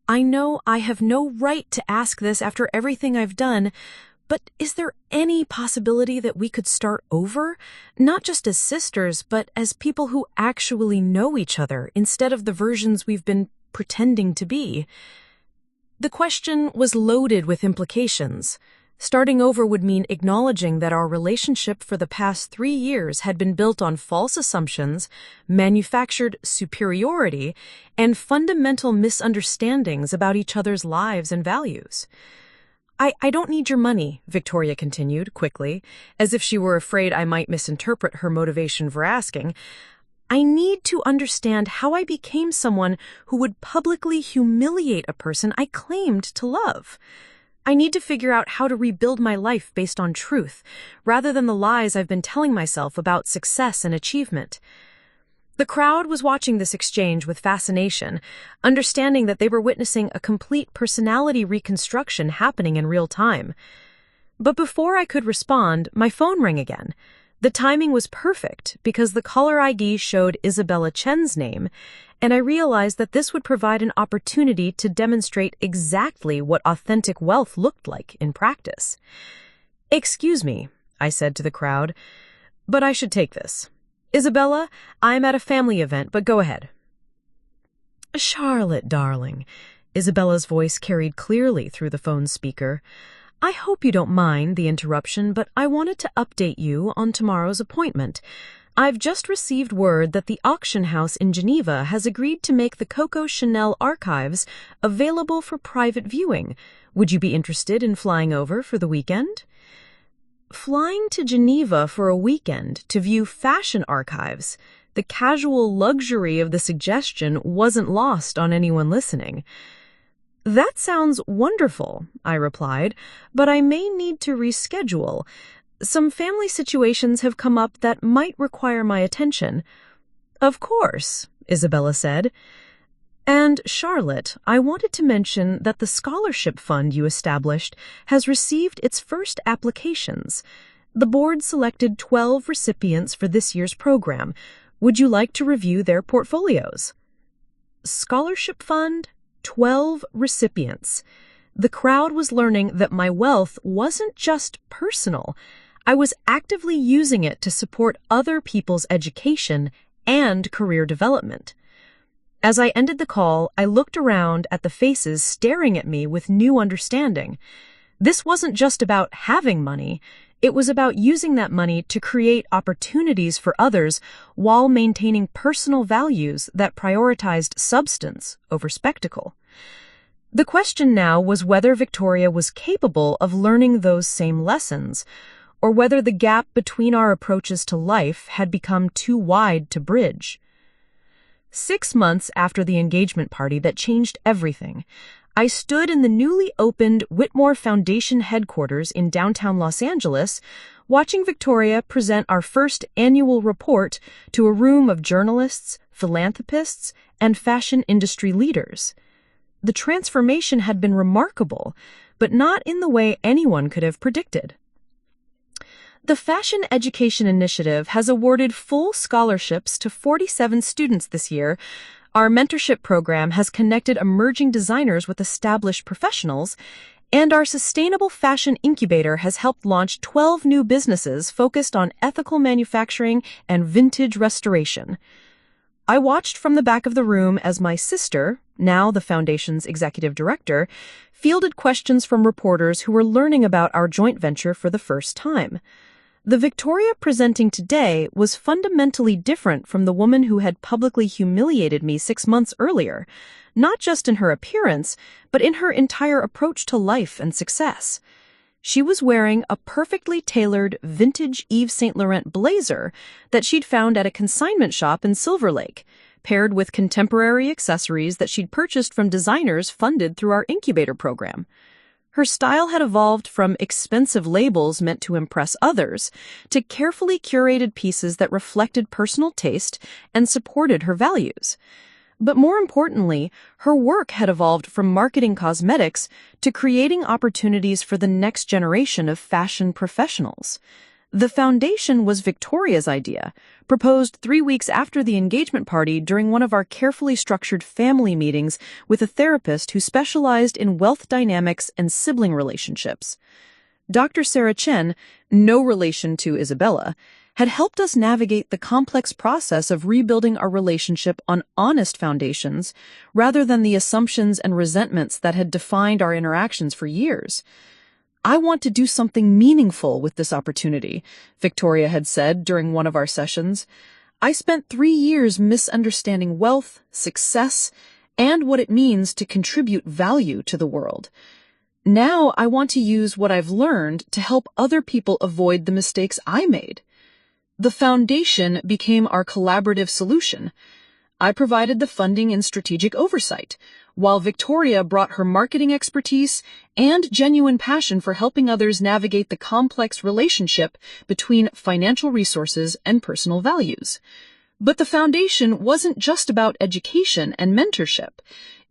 "I know I have no right to ask this after everything I've done, but is there any possibility that we could start over? Not just as sisters, but as people who actually know each other instead of the versions we've been pretending to be?" The question was loaded with implications. Starting over would mean acknowledging that our relationship for the past 3 years had been built on false assumptions, manufactured superiority, and fundamental misunderstandings about each other's lives and values. I don't need your money," Victoria continued quickly, as if she were afraid I might misinterpret her motivation for asking. "I need to understand how I became someone who would publicly humiliate a person I claimed to love. I need to figure out how to rebuild my life based on truth, rather than the lies I've been telling myself about success and achievement." The crowd was watching this exchange with fascination, understanding that they were witnessing a complete personality reconstruction happening in real time. But before I could respond, my phone rang again. The timing was perfect because the caller ID showed Isabella Chen's name, and I realized that this would provide an opportunity to demonstrate exactly what authentic wealth looked like in practice. "Excuse me," I said to the crowd, "but I should take this. Isabella, I'm at a family event, but go ahead." "Charlotte, darling," Isabella's voice carried clearly through the phone speaker, "I hope you don't mind the interruption, but I wanted to update you on tomorrow's appointment. I've just received word that the auction house in Geneva has agreed to make the Coco Chanel archives available for private viewing. Would you be interested in flying over for the weekend? Flying to Geneva for a weekend to view fashion archives, the casual luxury of the suggestion wasn't lost on anyone listening. That sounds wonderful, I replied, but I may need to reschedule. Some family situations have come up that might require my attention. Of course, Isabella said. And Charlotte, I wanted to mention that the scholarship fund you established has received its first applications. The board selected 12 recipients for this year's program. Would you like to review their portfolios? Scholarship fund, 12 recipients. The crowd was learning that my wealth wasn't just personal. I was actively using it to support other people's education and career development. As I ended the call, I looked around at the faces staring at me with new understanding. This wasn't just about having money. It was about using that money to create opportunities for others while maintaining personal values that prioritized substance over spectacle. The question now was whether Victoria was capable of learning those same lessons, or whether the gap between our approaches to life had become too wide to bridge. 6 months after the engagement party that changed everything, I stood in the newly opened Whitmore Foundation headquarters in downtown Los Angeles, watching Victoria present our first annual report to a room of journalists, philanthropists, and fashion industry leaders. The transformation had been remarkable, but not in the way anyone could have predicted. The Fashion Education Initiative has awarded full scholarships to 47 students this year. Our mentorship program has connected emerging designers with established professionals, and our Sustainable Fashion Incubator has helped launch 12 new businesses focused on ethical manufacturing and vintage restoration. I watched from the back of the room as my sister, now the Foundation's executive director, fielded questions from reporters who were learning about our joint venture for the first time. The Victoria presenting today was fundamentally different from the woman who had publicly humiliated me 6 months earlier, not just in her appearance, but in her entire approach to life and success. She was wearing a perfectly tailored vintage Yves Saint Laurent blazer that she'd found at a consignment shop in Silver Lake, paired with contemporary accessories that she'd purchased from designers funded through our incubator program. Her style had evolved from expensive labels meant to impress others to carefully curated pieces that reflected personal taste and supported her values. But more importantly, her work had evolved from marketing cosmetics to creating opportunities for the next generation of fashion professionals. The foundation was Victoria's idea, proposed 3 weeks after the engagement party during one of our carefully structured family meetings with a therapist who specialized in wealth dynamics and sibling relationships. Dr. Sarah Chen, no relation to Isabella, had helped us navigate the complex process of rebuilding our relationship on honest foundations rather than the assumptions and resentments that had defined our interactions for years. I want to do something meaningful with this opportunity, Victoria had said during one of our sessions. I spent 3 years misunderstanding wealth, success, and what it means to contribute value to the world. Now I want to use what I've learned to help other people avoid the mistakes I made. The foundation became our collaborative solution. I provided the funding and strategic oversight, while Victoria brought her marketing expertise and genuine passion for helping others navigate the complex relationship between financial resources and personal values. But the foundation wasn't just about education and mentorship.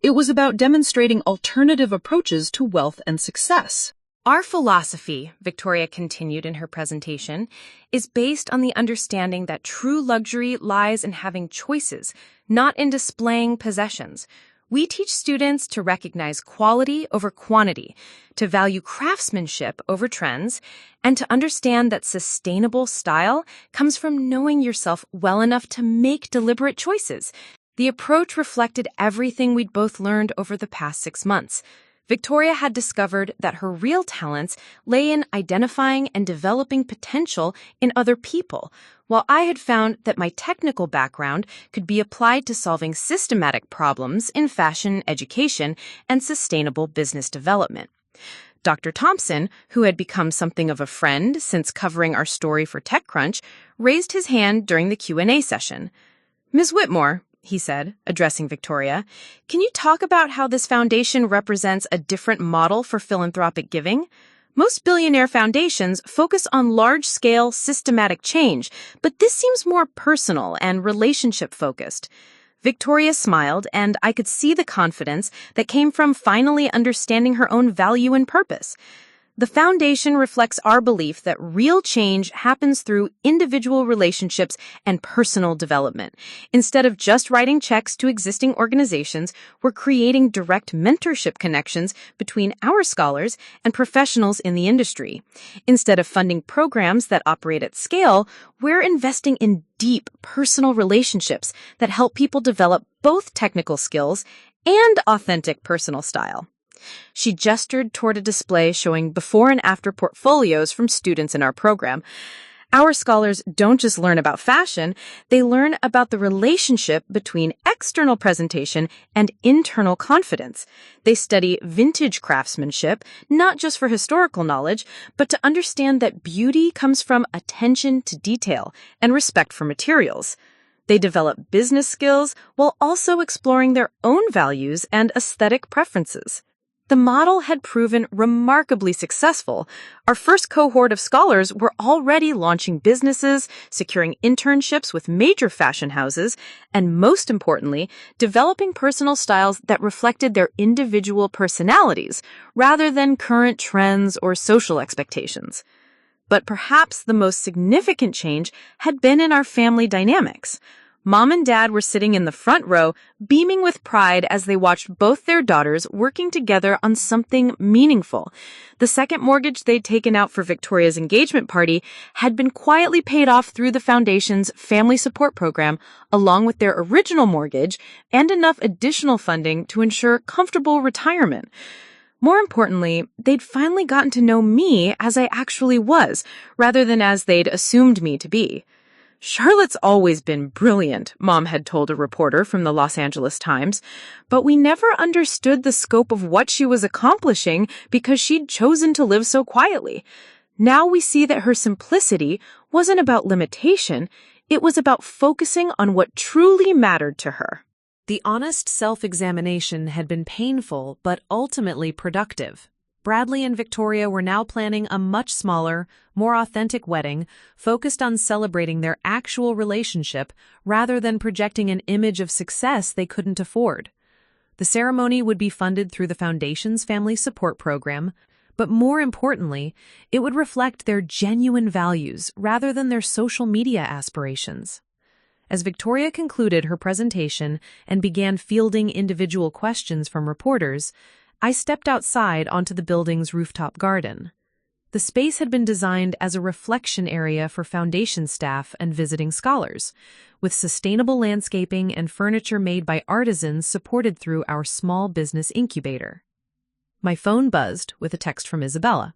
It was about demonstrating alternative approaches to wealth and success. Our philosophy, Victoria continued in her presentation, is based on the understanding that true luxury lies in having choices, not in displaying possessions. We teach students to recognize quality over quantity, to value craftsmanship over trends, and to understand that sustainable style comes from knowing yourself well enough to make deliberate choices. The approach reflected everything we'd both learned over the past 6 months. Victoria had discovered that her real talents lay in identifying and developing potential in other people, while I had found that my technical background could be applied to solving systematic problems in fashion education and sustainable business development. Dr. Thompson, who had become something of a friend since covering our story for TechCrunch, raised his hand during the Q&A session. "Ms. Whitmore," he said, addressing Victoria, "can you talk about how this foundation represents a different model for philanthropic giving? Most billionaire foundations focus on large-scale, systematic change, but this seems more personal and relationship-focused." Victoria smiled, and I could see the confidence that came from finally understanding her own value and purpose. The foundation reflects our belief that real change happens through individual relationships and personal development. Instead of just writing checks to existing organizations, we're creating direct mentorship connections between our scholars and professionals in the industry. Instead of funding programs that operate at scale, we're investing in deep personal relationships that help people develop both technical skills and authentic personal style. She gestured toward a display showing before and after portfolios from students in our program. Our scholars don't just learn about fashion, they learn about the relationship between external presentation and internal confidence. They study vintage craftsmanship, not just for historical knowledge, but to understand that beauty comes from attention to detail and respect for materials. They develop business skills while also exploring their own values and aesthetic preferences. The model had proven remarkably successful. Our first cohort of scholars were already launching businesses, securing internships with major fashion houses, and most importantly, developing personal styles that reflected their individual personalities rather than current trends or social expectations. But perhaps the most significant change had been in our family dynamics. Mom and Dad were sitting in the front row, beaming with pride as they watched both their daughters working together on something meaningful. The second mortgage they'd taken out for Victoria's engagement party had been quietly paid off through the foundation's family support program, along with their original mortgage and enough additional funding to ensure comfortable retirement. More importantly, they'd finally gotten to know me as I actually was, rather than as they'd assumed me to be. "Charlotte's always been brilliant," Mom had told a reporter from the Los Angeles Times, "but we never understood the scope of what she was accomplishing because she'd chosen to live so quietly. Now we see that her simplicity wasn't about limitation, it was about focusing on what truly mattered to her." The honest self-examination had been painful but ultimately productive. Bradley and Victoria were now planning a much smaller, more authentic wedding, focused on celebrating their actual relationship rather than projecting an image of success they couldn't afford. The ceremony would be funded through the Foundation's family support program, but more importantly, it would reflect their genuine values rather than their social media aspirations. As Victoria concluded her presentation and began fielding individual questions from reporters, I stepped outside onto the building's rooftop garden. The space had been designed as a reflection area for foundation staff and visiting scholars, with sustainable landscaping and furniture made by artisans supported through our small business incubator. My phone buzzed with a text from Isabella.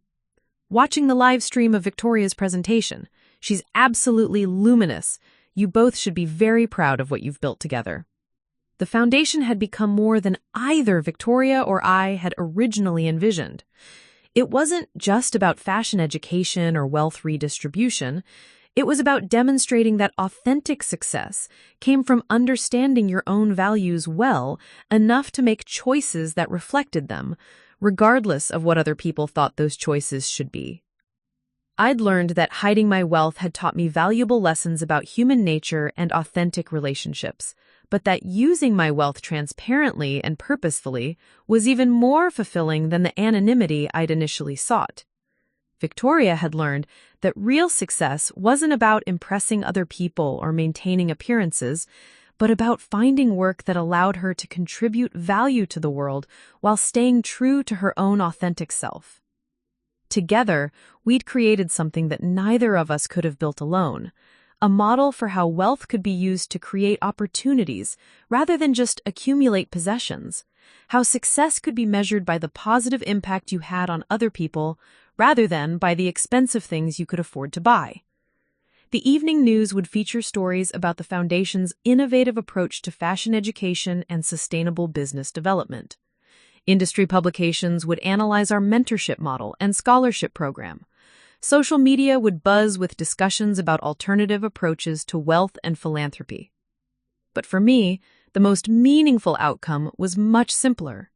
"Watching the live stream of Victoria's presentation. She's absolutely luminous. You both should be very proud of what you've built together." The foundation had become more than either Victoria or I had originally envisioned. It wasn't just about fashion education or wealth redistribution. It was about demonstrating that authentic success came from understanding your own values well enough to make choices that reflected them, regardless of what other people thought those choices should be. I'd learned that hiding my wealth had taught me valuable lessons about human nature and authentic relationships, but that using my wealth transparently and purposefully was even more fulfilling than the anonymity I'd initially sought. Victoria had learned that real success wasn't about impressing other people or maintaining appearances, but about finding work that allowed her to contribute value to the world while staying true to her own authentic self. Together, we'd created something that neither of us could have built alone, a model for how wealth could be used to create opportunities rather than just accumulate possessions. how success could be measured by the positive impact you had on other people rather than by the expensive things you could afford to buy. The evening news would feature stories about the foundation's innovative approach to fashion education and sustainable business development. Industry publications would analyze our mentorship model and scholarship program. Social media would buzz with discussions about alternative approaches to wealth and philanthropy. But for me, the most meaningful outcome was much simpler.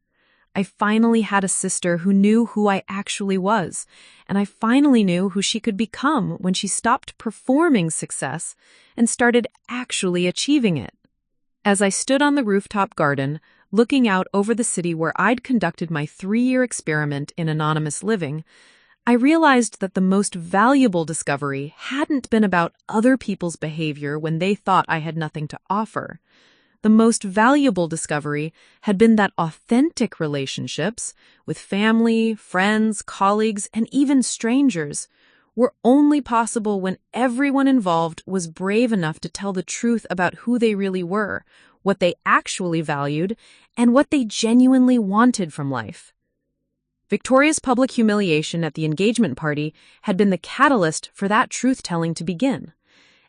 I finally had a sister who knew who I actually was, and I finally knew who she could become when she stopped performing success and started actually achieving it. As I stood on the rooftop garden, looking out over the city where I'd conducted my 3-year experiment in anonymous living, I realized that the most valuable discovery hadn't been about other people's behavior when they thought I had nothing to offer. The most valuable discovery had been that authentic relationships with family, friends, colleagues, and even strangers were only possible when everyone involved was brave enough to tell the truth about who they really were, what they actually valued, and what they genuinely wanted from life. Victoria's public humiliation at the engagement party had been the catalyst for that truth-telling to begin.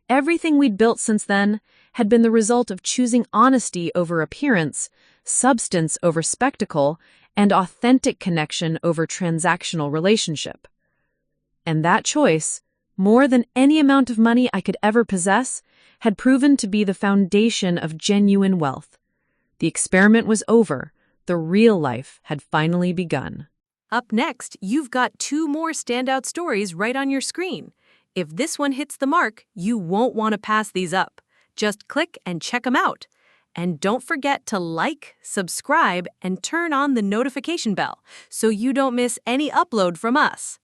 Everything we'd built since then had been the result of choosing honesty over appearance, substance over spectacle, and authentic connection over transactional relationship. And that choice, more than any amount of money I could ever possess, had proven to be the foundation of genuine wealth. The experiment was over. The real life had finally begun. Up next, you've got 2 more standout stories right on your screen. If this one hits the mark, you won't want to pass these up. Just click and check them out. And don't forget to like, subscribe, and turn on the notification bell so you don't miss any upload from us.